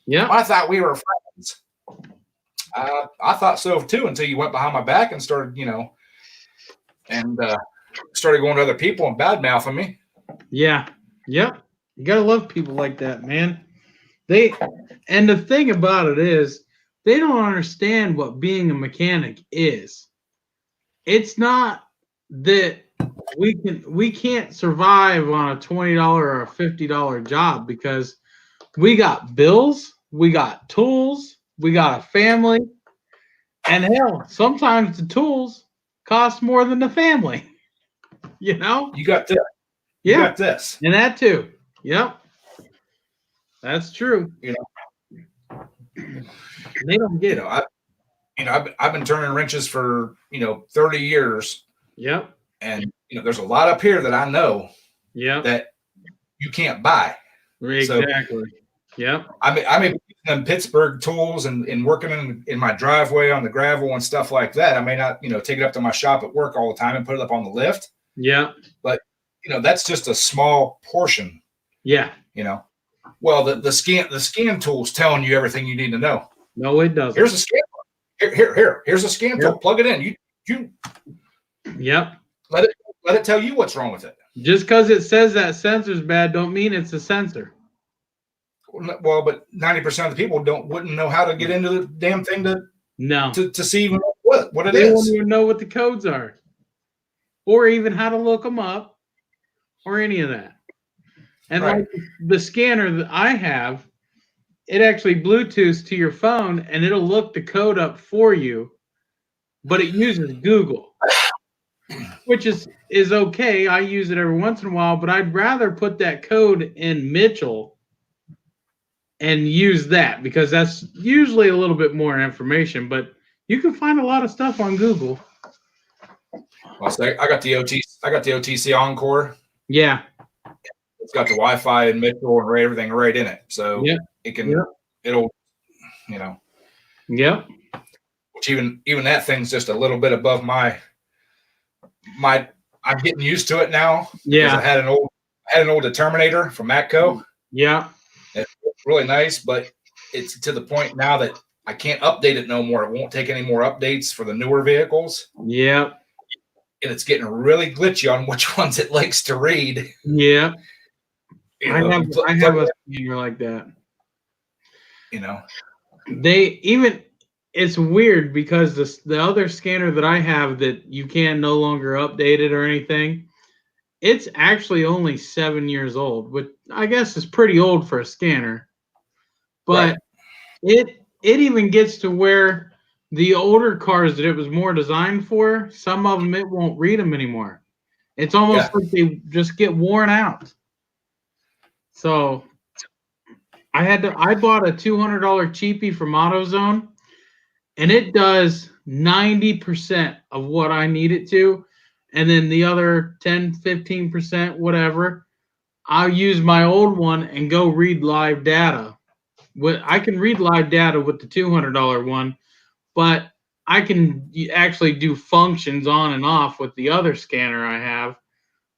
Yeah. I thought we were friends. I thought so too until you went behind my back and started, started going to other people and bad mouthing me. Yeah. Yep. You gotta love people like that, man. And the thing about it is, they don't understand what being a mechanic is. It's not that we can't survive on a $20 or a $50 job because we got bills, we got tools, we got a family, and hell, sometimes the tools cost more than the family. You got this. You got this. And that too. Yep. That's true. They don't get it. I've been turning wrenches for 30 years. Yep. And there's a lot up here that I know that you can't buy. Exactly. Yep. I mean using Pittsburgh tools and working in my driveway on the gravel and stuff like that. I may not, take it up to my shop at work all the time and put it up on the lift. Yeah. But that's just a small portion. Yeah. Well, the scan tool's telling you everything you need to know. No, it doesn't. Here's a scan. Here's a scan tool. Plug it in. You. Yep. Let it tell you what's wrong with it. Just because it says that sensor's bad, don't mean it's a sensor. Well, but 90% of the people wouldn't know how to get into the damn thing to see even what it is. They won't even know what the codes are, or even how to look them up, or any of that. And like the scanner that I have, it actually Bluetooths to your phone, and it'll look the code up for you, but it uses Google, which is okay. I use it every once in a while, but I'd rather put that code in Mitchell and use that because that's usually a little bit more information, but you can find a lot of stuff on Google. Well, so I got the OTC Encore. Yeah. It's got the Wi-Fi and Mitchell and everything right in it. So it can, it'll, Yep. Which even that thing's just a little bit above my, I'm getting used to it now. Yeah. I had an old Determinator from Matco. Yeah. It's really nice, but it's to the point now that I can't update it no more. It won't take any more updates for the newer vehicles. Yep. And it's getting really glitchy on which ones it likes to read. Yeah. You know, I have a scanner like that. You know, it's weird because the other scanner that I have that you can no longer update it or anything, it's actually only 7 years old, which I guess is pretty old for a scanner. But it even gets to where the older cars that it was more designed for, some of them it won't read them anymore. It's almost like they just get worn out. So I bought a $200 cheapie from AutoZone, and it does 90% of what I need it to. And then the other 10, 15%, whatever, I'll use my old one and go read live data. I can read live data with the $200 one, but I can actually do functions on and off with the other scanner I have.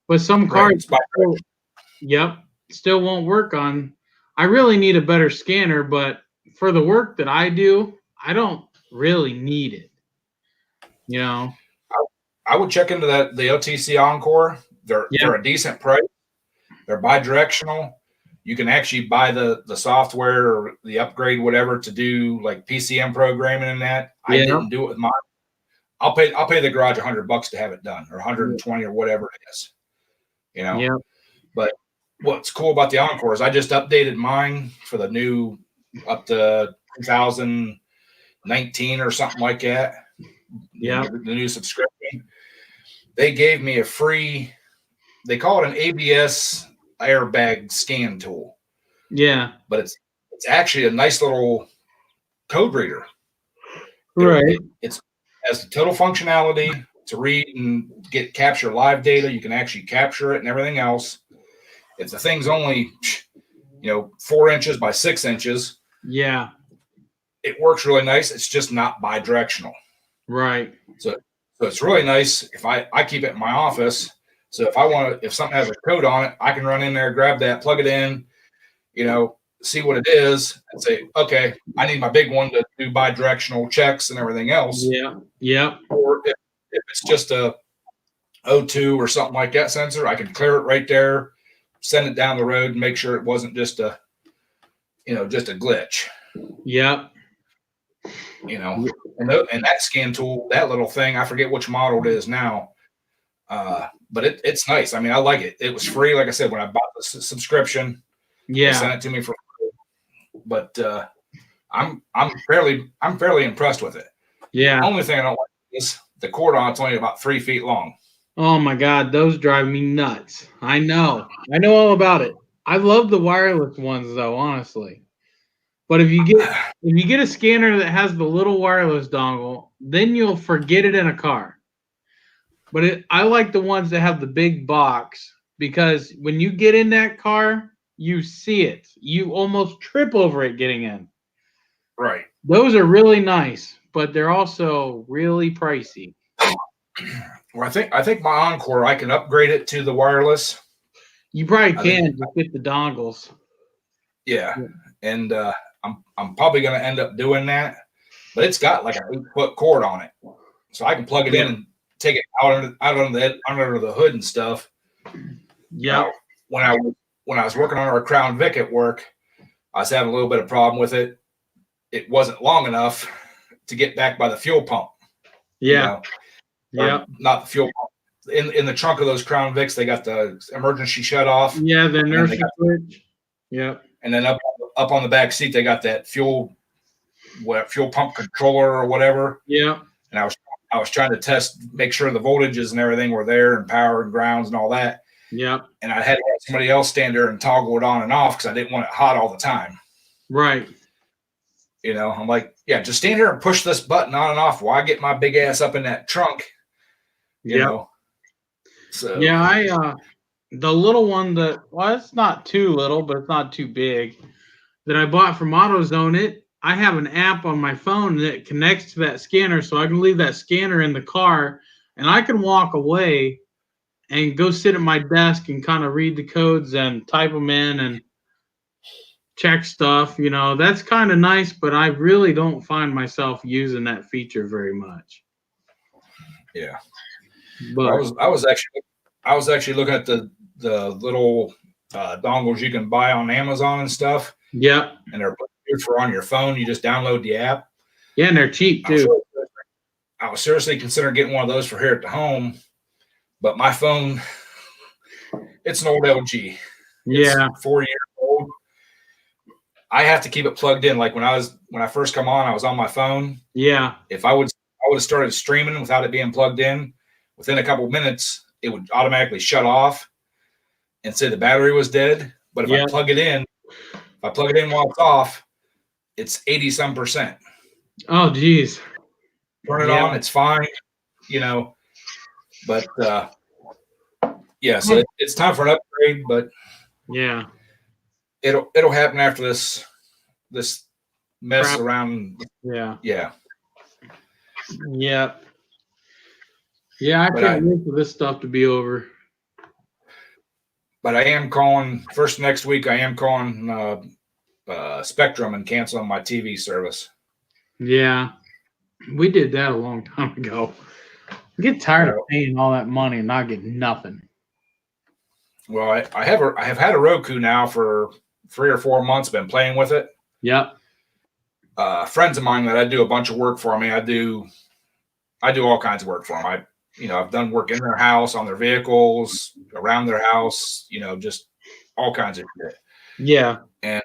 But some cars, still won't work on. I really need a better scanner, but for the work that I do, I don't really need it. You know, I would check into the OTC Encore. They're a decent price. They're bi-directional. You can actually buy the software or the upgrade, whatever, to do like PCM programming and that. I didn't do it with mine. I'll pay the garage $100 to have it done, or 120 or whatever it is. You know. Yeah. But what's cool about the Encore is I just updated mine for the new up to 2019 or something like that. Yeah. The new subscription. They gave me a free, they call it an ABS airbag scan tool. Yeah. But it's actually a nice little code reader. Right. It has the total functionality to read and capture live data. You can actually capture it and everything else. If the thing's only, 4 inches by 6 inches. Yeah. It works really nice. It's just not bi-directional. Right. So it's really nice. If I keep it in my office, so if something has a code on it, I can run in there, grab that, plug it in, see what it is, and say, okay, I need my big one to do bi-directional checks and everything else. Yeah. Yeah. Or if it's just a O2 or something like that sensor, I can clear it right there, send it down the road, and make sure it wasn't just a glitch. Yep. And that scan tool, that little thing, I forget which model it is now, but it's nice. I mean, I like it. It was free, like I said, when I bought the subscription. Yeah, they sent it to me for free. But I'm fairly impressed with it. Yeah. The only thing I don't like is the cord on it's only about 3 feet long. Oh my God, those drive me nuts. I know all about it. I love the wireless ones though, honestly. But if you get a scanner that has the little wireless dongle, then you'll forget it in a car. But I like the ones that have the big box, because when you get in that car, you see it. You almost trip over it getting in. Right. Those are really nice, but they're also really pricey. Well, I think my Encore, I can upgrade it to the wireless. You probably can just get the dongles. Yeah. And I'm probably going to end up doing that, but it's got like an 8-foot cord on it, so I can plug it in and take it out under the hood and stuff. Yeah. When I was working on our Crown Vic at work, I was having a little bit of problem with it. It wasn't long enough to get back by the fuel pump. Yeah. Not the fuel pump. In the trunk of those Crown Vics, they got the emergency shut off. Yeah, the inertia switch. Yeah. And then up on the back seat, they got that fuel pump controller or whatever. Yeah. And I was trying to make sure the voltages and everything were there, and power and grounds and all that. Yeah. And I had to have somebody else stand there and toggle it on and off because I didn't want it hot all the time. Right. I'm like, yeah, just stand here and push this button on and off while I get my big ass up in that trunk. You know. So yeah, the little one it's not too little, but it's not too big, that I bought from AutoZone. I have an app on my phone that connects to that scanner, so I can leave that scanner in the car, and I can walk away and go sit at my desk and kind of read the codes and type them in, and check stuff. You know, that's kind of nice, but I really don't find myself using that feature very much. Yeah. But I was actually looking at the little dongles you can buy on Amazon and stuff, yeah, and they're good for on your phone. You just download the app. yeah, and they're cheap I was, too. I was seriously considering getting one of those for here at the home, but my phone, it's an old LG. Yeah, It's 4 years old. I have to keep it plugged in. Like when I first come on, I was on my phone. yeah, If I would have started streaming without it being plugged in, within a couple of minutes, it would automatically shut off and say the battery was dead. But if yeah. I plug it in while it's off, it's 80 some percent. Oh, geez. Turn it on, it's fine, you know. But yeah, so it's time for an upgrade. But Yeah, it'll happen after this mess crap. around. Yeah, Yeah. yeah, yeah. I But can't wait for this stuff to be over. But I am calling first next week. I am calling Spectrum and canceling my TV service. Yeah, we did that a long time ago. I get tired of paying all that money and not getting nothing. Well, I have had a Roku now for 3 or 4 months. Been playing with it. Yep. Friends of mine that I do a bunch of work for me. I do all kinds of work for them. I've done work in their house, on their vehicles, around their house. Just all kinds of shit. Yeah. And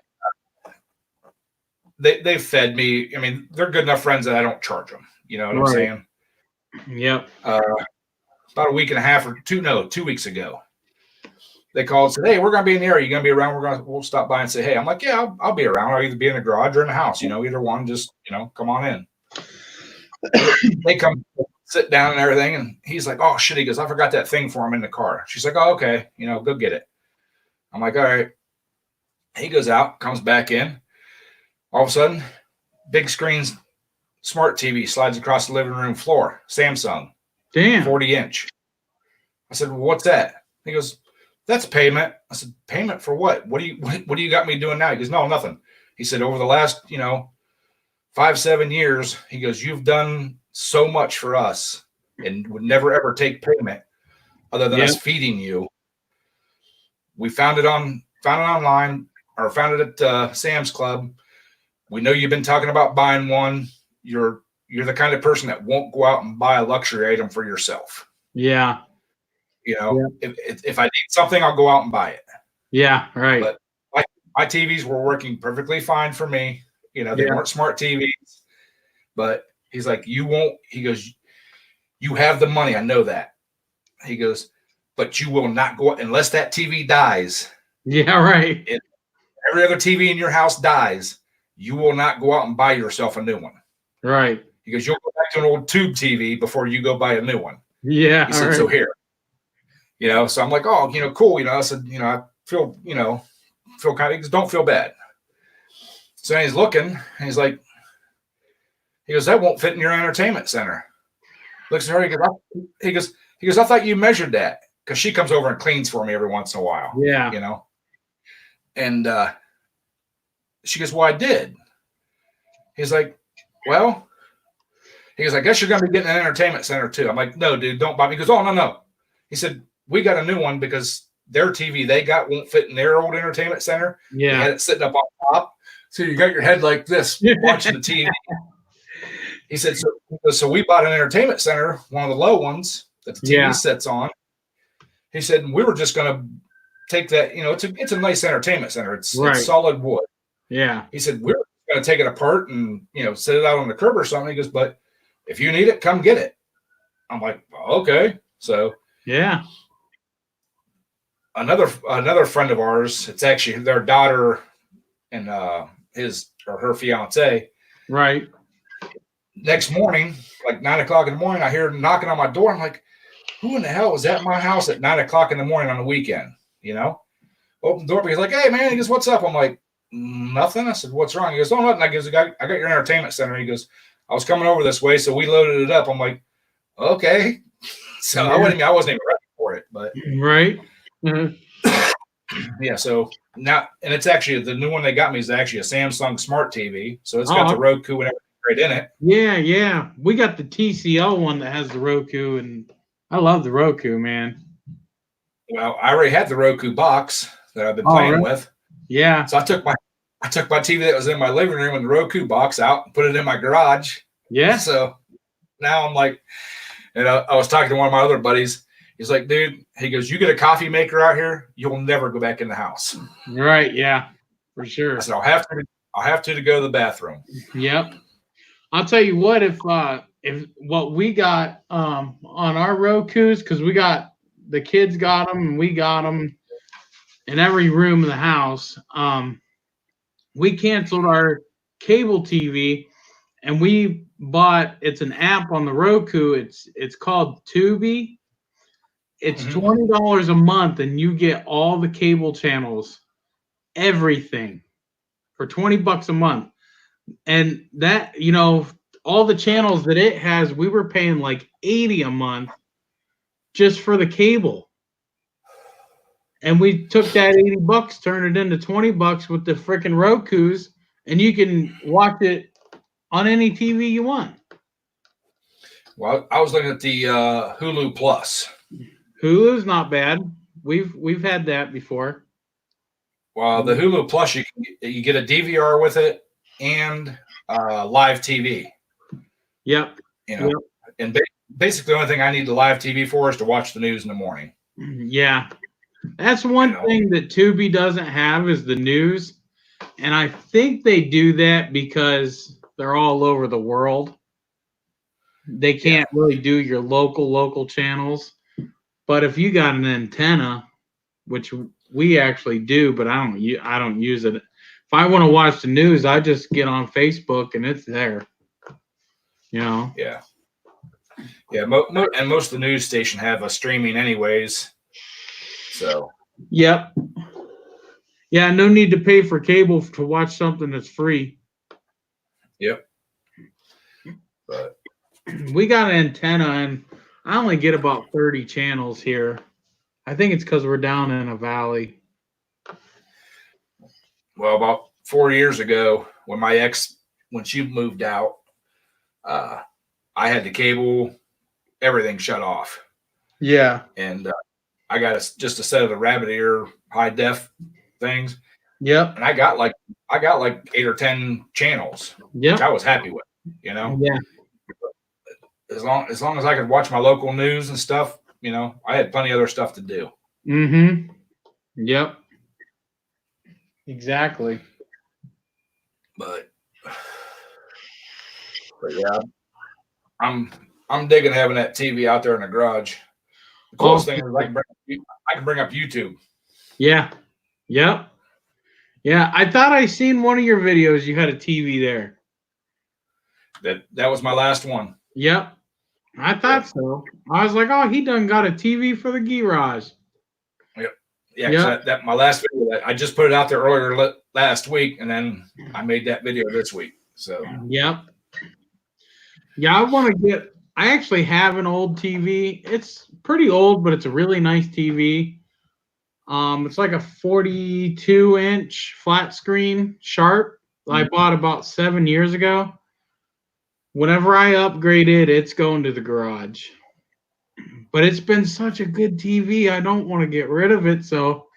they've fed me. I mean, they're good enough friends that I don't charge them. You know what I'm saying? Yep. About a week and a half or 2 weeks ago, they called and said, "Hey, we're going to be in the area. You going to be around? We'll stop by and say, hey." I'm like, "Yeah, I'll be around. I'll either be in the garage or in the house. Either one. Just, come on in." They come sit down and everything. And he's like, "Oh shit." He goes, "I forgot that thing for him in the car." She's like, "Oh, okay. Go get it." I'm like, "All right." He goes out, comes back in. All of a sudden, big screens, smart TV slides across the living room floor. Samsung. Damn. 40-inch. I said, "Well, what's that?" He goes, "That's payment." I said, "Payment for what? What do you got me doing now?" He goes, "No, nothing." He said, "Over the last, 5-7 years," he goes, "you've done so much for us and would never ever take payment other than us feeding you. We found it online or found it at Sam's Club. We know you've been talking about buying one. You're the kind of person that won't go out and buy a luxury item for yourself. Yeah. If I need something, I'll go out and buy it." Yeah. Right. But my TVs were working perfectly fine for me. They weren't smart TVs, but he's like, "You won't," he goes, "you have the money. I know that." He goes, "But you will not go unless that TV dies." Yeah. Right. If every other TV in your house dies, you will not go out and buy yourself a new one. Right. He goes, "You'll go back to an old tube TV before you go buy a new one." Yeah. He said, right. So here, so I'm like, "Oh, cool." I said, "I feel, feel kind of, don't feel bad." So he's looking and he's like, he goes, "That won't fit in your entertainment center." Looks at her. He goes, "I thought you measured that." Cause she comes over and cleans for me every once in a while. Yeah. And she goes, "Well, I did." He's like, "Well," he goes, "I guess you're going to be getting an entertainment center too." I'm like, "No, dude, don't buy me." He goes, "Oh, no." He said, "We got a new one because their TV they got won't fit in their old entertainment center." Yeah. They had it sitting up on top. So you got your head like this watching the TV. He said, so we bought an entertainment center, one of the low ones that the TV sits on. He said, we were just going to take that, it's a nice entertainment center. It's solid wood. Yeah. He said, we're going to take it apart and, set it out on the curb or something. He goes, "But if you need it, come get it." I'm like, "Okay." So yeah. Another friend of ours, it's actually their daughter and his or her fiance. Right. Next morning, like 9 o'clock in the morning, I hear knocking on my door. I'm like, who in the hell was at my house at 9 o'clock in the morning on the weekend? Open the door. He's like, "Hey, man." He goes, "What's up?" I'm like, "Nothing." I said, "What's wrong?" He goes, "Oh, nothing." I got your entertainment center. He goes, "I was coming over this way, so we loaded it up." I'm like, "Okay." So I wasn't even ready for it, but right. Mm-hmm. Yeah, so now, and it's actually the new one they got me is actually a Samsung Smart TV, so it's got the Oh, Roku and everything right in it. yeah. We got the TCL one that has the Roku, and I love the Roku, man. Well, I already had the Roku box that I've been Oh, playing right. with, Yeah. so I took my TV that was in my living room and the Roku box out and put it in my garage. Yeah. So now I'm like, and I was talking to one of my other buddies. He's like, dude, he goes, you get a coffee maker out here, you'll never go back in the house. Right. Yeah. For I sure. said, I'll have to go to the bathroom. Yep. I'll tell you what, if what we got on our Rokus, because we got the kids got them and we got them in every room of the house. We canceled our cable TV and we bought. It's an app on the Roku. It's called Tubi. It's $20 a month and you get all the cable channels, everything for $20 a month. And that, all the channels that it has, we were paying like 80 a month just for the cable. And we took that 80 bucks, turned it into 20 bucks with the freaking Rokus, and you can watch it on any TV you want. Well, I was looking at the Hulu Plus. Hulu's not bad. We've had that before. Well, the Hulu Plus, you get a DVR with it and live TV. Yep. And basically the only thing I need the live TV for is to watch the news in the morning. Yeah. That's one thing that Tubi doesn't have is the news. And I think they do that because they're all over the world. They can't really do your local channels. But if you got an antenna, which we actually do, but I don't use it. If I want to watch the news, I just get on Facebook and it's there. Yeah. And most of the news station have a streaming anyways. So. Yep. Yeah, no need to pay for cable to watch something that's free. Yep. But we got an antenna and I only get about 30 channels here. I think it's because we're down in a valley. Well, about 4 years ago, when she moved out, I had the cable, everything shut off. Yeah. And I got just a set of the rabbit ear high def things. Yep. And I got like 8 or 10 channels. Yep. Which I was happy with, Yeah. As long as I could watch my local news and stuff, I had plenty of other stuff to do. Mm-hmm. Yep. Exactly. But yeah, I'm digging having that TV out there in the garage. The coolest thing is I can bring up YouTube. Yeah. Yep. Yeah. I thought I seen one of your videos. You had a TV there. That was my last one. Yep. I thought so. I was like, oh, he done got a TV for the garage. Yep. Yeah. That my last video. I just put it out there earlier last week, and then I made that video this week. So. Yep. Yeah, I actually have an old TV. It's pretty old, but it's a really nice TV. It's like a 42-inch flat screen Sharp. I bought about 7 years ago. Whenever I upgrade it, it's going to the garage. But it's been such a good TV, I don't want to get rid of it. So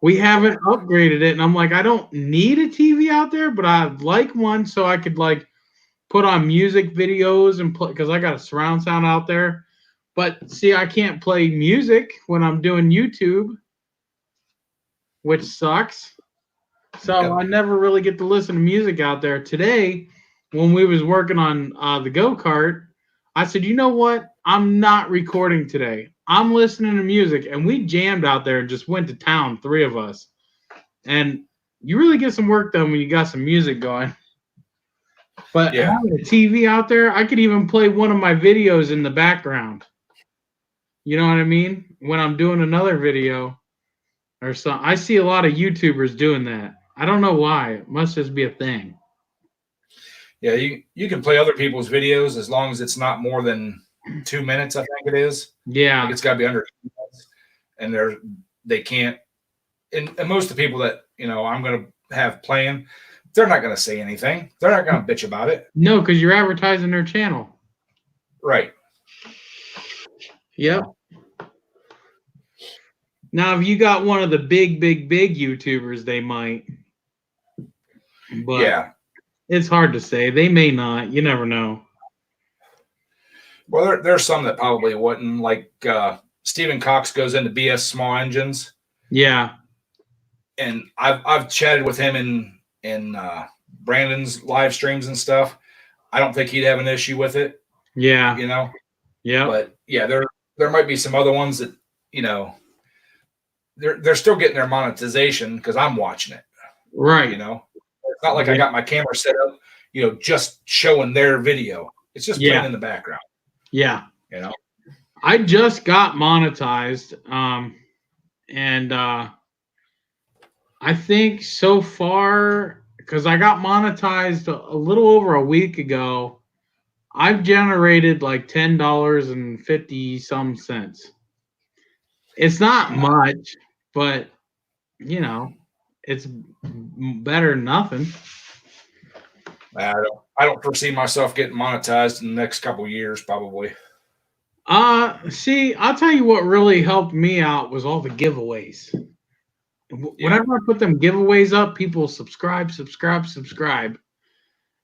we haven't upgraded it. And I'm like, I don't need a TV out there, but I'd like one so I could put on music videos and play, because I got a surround sound out there. But see, I can't play music when I'm doing YouTube, which sucks. So I never really get to listen to music out there. Today, when we was working on the go-kart, I said, you know what? I'm not recording today. I'm listening to music. And we jammed out there and just went to town, 3 of us. And you really get some work done when you got some music going. But having a TV out there, I could even play one of my videos in the background. You know what I mean? When I'm doing another video or something. I see a lot of YouTubers doing that. I don't know why. It must just be a thing. Yeah, you can play other people's videos as long as it's not more than 2 minutes, I think it is. Yeah. It's got to be under 2 minutes. And they can't and most of the people that I'm going to have playing, they're not going to say anything. They're not going to bitch about it. No, because you're advertising their channel. Right. Yep. Now, if you got one of the big YouTubers, they might. But yeah, it's hard to say. They may not. You never know. Well, there's some that probably wouldn't. Like Stephen Cox goes into BS Small Engines. Yeah. And I've chatted with him in Brandon's live streams and stuff. I don't think he'd have an issue with it. Yeah. Yeah. But yeah, there might be some other ones that they're still getting their monetization because I'm watching it. Right. It's not like I got my camera set up, just showing their video. It's just playing in the background. Yeah. I just got monetized. And I think so far, because I got monetized a little over a week ago, I've generated like $10.50 some cents. It's not much, but it's better than nothing. I don't foresee myself getting monetized in the next couple of years, probably. See, I'll tell you what really helped me out was all the giveaways. Whenever I put them giveaways up, people subscribe.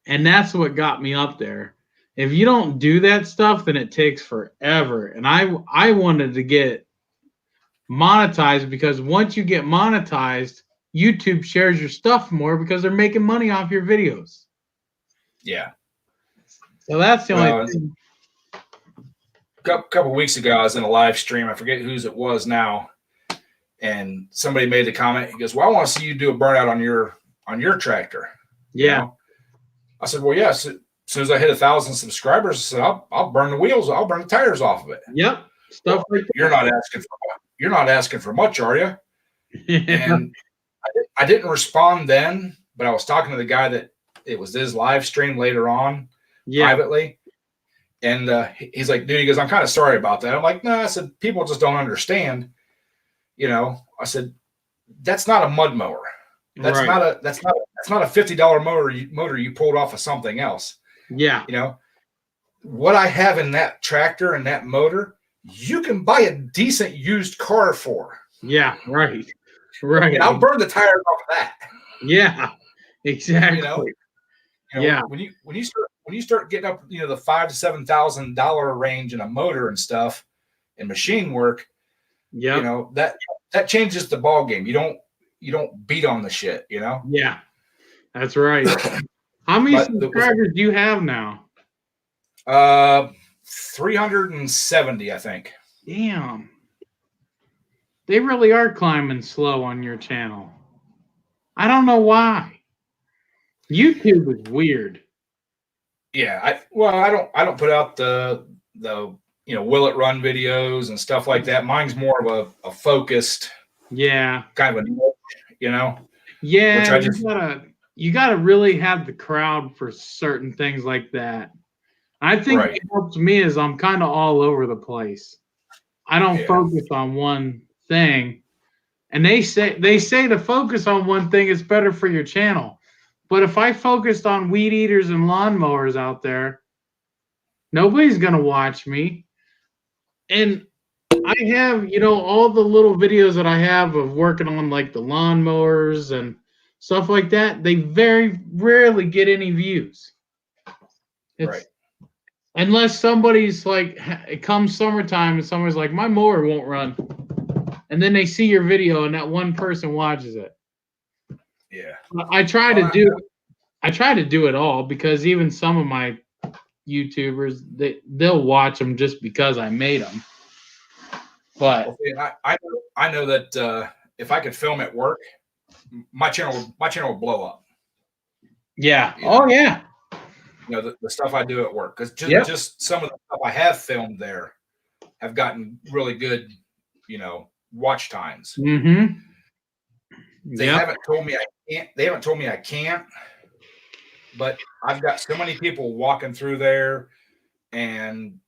And that's what got me up there. If you don't do that stuff, then it takes forever. And I wanted to get monetized because once you get monetized, YouTube shares your stuff more because they're making money off your videos. Yeah. So that's the only thing. A couple weeks ago, I was in a live stream. I forget whose it was now. And somebody made the comment. He goes, "Well, I want to see you do a burnout on your tractor." Yeah. I said, "Well, yes. As soon as I hit 1,000 subscribers, I said, I'll burn the wheels. I'll burn the tires off of it." Yep. Stuff like that. You're not asking for much, are you? Yeah. And I didn't respond then, but I was talking to the guy that it was his live stream later on privately. And he's like, "Dude," he goes, "I'm kind of sorry about that." I'm like, "No," I said, "People just don't understand." I said, "That's not a mud mower. That's not a $50 motor you pulled off of something else." Yeah. What I have in that tractor and that motor, you can buy a decent used car for. Yeah. Right. And I'll burn the tires off of that. Yeah. Exactly. When you start getting up, the $5,000 to $7,000 range in a motor and stuff and machine work, that changes the ball game. You don't beat on the shit, Yeah, that's right. How many subscribers do you have now? 370, I think. Damn. They really are climbing slow on your channel. I don't know why. YouTube is weird. Yeah, I don't put out the will it run videos and stuff like that. Mine's more of a focused, kind of a, Yeah, which I just you gotta really have the crowd for certain things like that. I think what helps me is I'm kind of all over the place. I don't focus on one thing. And they say to focus on one thing is better for your channel. But if I focused on weed eaters and lawnmowers out there, nobody's gonna watch me. And I have, all the little videos that I have of working on like the lawnmowers and stuff like that, they very rarely get any views. Unless somebody's like, it comes summertime and somebody's like, my mower won't run. And then they see your video and that one person watches it. Yeah. I try to do it all because even some of my YouTubers, they'll watch them just because I made them. But I know that if I could film at work, my channel will blow up. Yeah. Oh yeah. The stuff I do at work, because just some of the stuff I have filmed there have gotten really good, watch times. Mm-hmm. They haven't told me I can't. They haven't told me I can't. But I've got so many people walking through there, and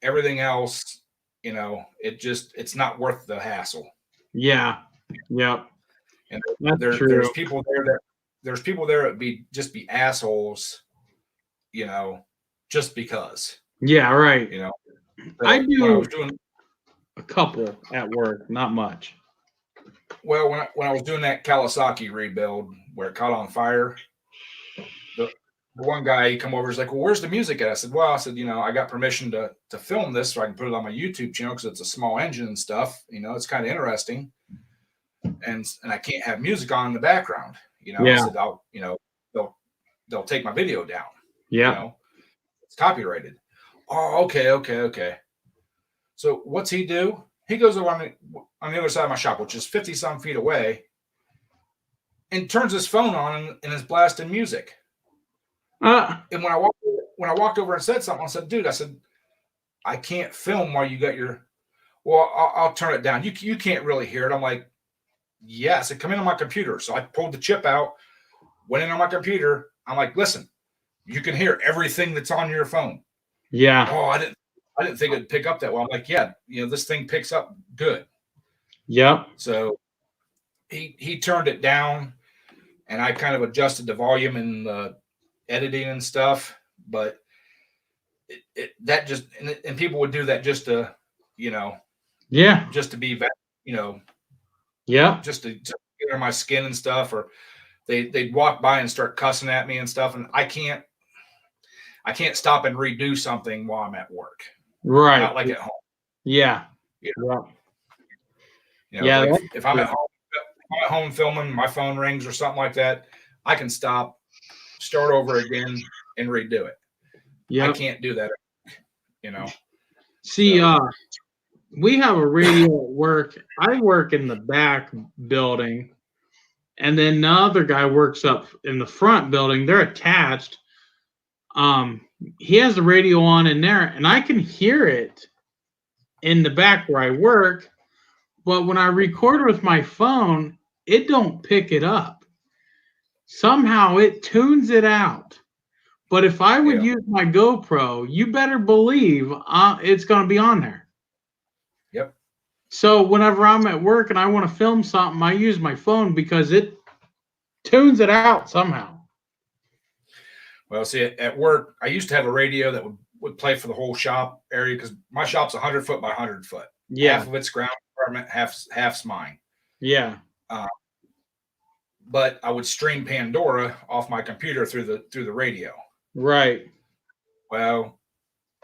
everything else. It's not worth the hassle. Yeah. Yep. And That's true. there's people there that just be assholes, just because. Yeah, right. So I when I do was doing a couple at work, not much. well when I was doing that Kawasaki rebuild where it caught on fire, the one guy he come over, he's like, "Well, where's the music at?" I said, I got permission to film this so I can put it on my YouTube channel because it's a small engine and stuff. It's kind of interesting, and I can't have music on in the background. I said, they'll take my video down. Yeah. It's copyrighted. Oh, okay. So what's he do? He goes over on the other side of my shop, which is 50 some feet away, and turns his phone on and is blasting music. And when I walked over and said something, I said, "Dude," I said, "I can't film while you got your." Well, I'll turn it down. You can't really hear it. I'm like, "Yeah." I said, "Come in on my computer." So I pulled the chip out, went in on my computer. I'm like, "Listen, you can hear everything that's on your phone." Yeah. Oh, I didn't think it'd pick up that well. I'm like, "Yeah, this thing picks up good." Yep. So he turned it down, and I kind of adjusted the volume and the editing and stuff, but that just and people would do that just to just to be yeah, just to get under my skin and stuff, or they'd walk by and start cussing at me and stuff, and I can't stop and redo something while I'm at work, right, not like at home. Yeah. If I'm at home filming, my phone rings or something like that, I can stop, start over again, and redo it. I can't do that. See, we have a radio at work. I work in the back building, and then the other guy works up in the front building. They're attached. He has the radio on in there, and I can hear it in the back where I work. But when I record with my phone, it don't pick it up. Somehow it tunes it out. But if I would use my GoPro, you better believe it's going to be on there. Yep. So whenever I'm at work and I want to film something, I use my phone because it tunes it out somehow. Well, see, at work, I used to have a radio that would play for the whole shop area because my shop's 100 foot by 100 foot. Yeah. Half of it's ground department, half's mine. Yeah. But I would stream Pandora off my computer through the radio. Right. Well,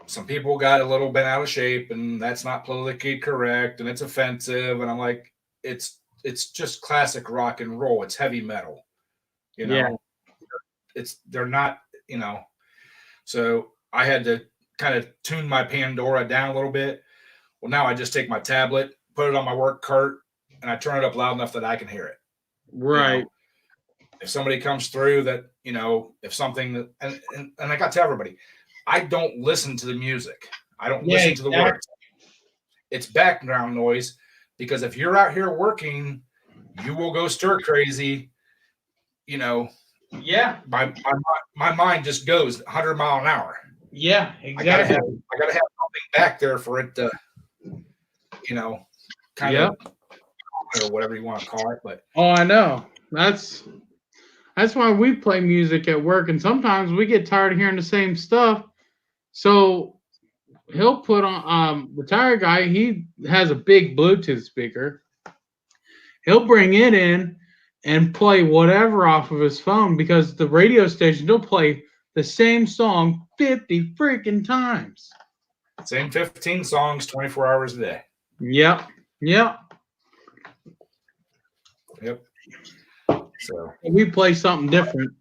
some people got a little bit out of shape, and that's not politically correct, and it's offensive. And I'm like, it's just classic rock and roll. It's heavy metal. They're not, So I had to kind of tune my Pandora down a little bit. Well, now I just take my tablet, put it on my work cart, and I turn it up loud enough that I can hear it. Right. If somebody comes through that, if something that, and I got to tell everybody, I don't listen to the music. I don't listen to the words. It's background noise, because if you're out here working, you will go stir crazy. Yeah. My mind just goes 100 mile an hour. Yeah, exactly. I gotta have something back there for it to, kind of, or whatever you want to call it. But I know. That's why we play music at work, and sometimes we get tired of hearing the same stuff. So he'll put on the tire guy. He has a big Bluetooth speaker. He'll bring it in and play whatever off of his phone, because the radio station will play the same song 50 freaking times. Same 15 songs, 24 hours a day. Yep. So we play something different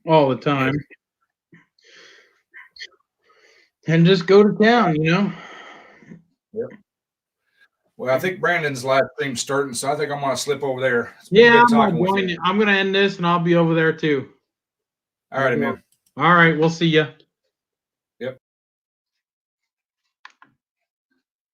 all the time. And just go to town, Yep. Well, I think Brandon's live stream's starting, so I think I'm going to slip over there. Yeah, I'm going to end this, and I'll be over there too. All right, man. All right, we'll see you.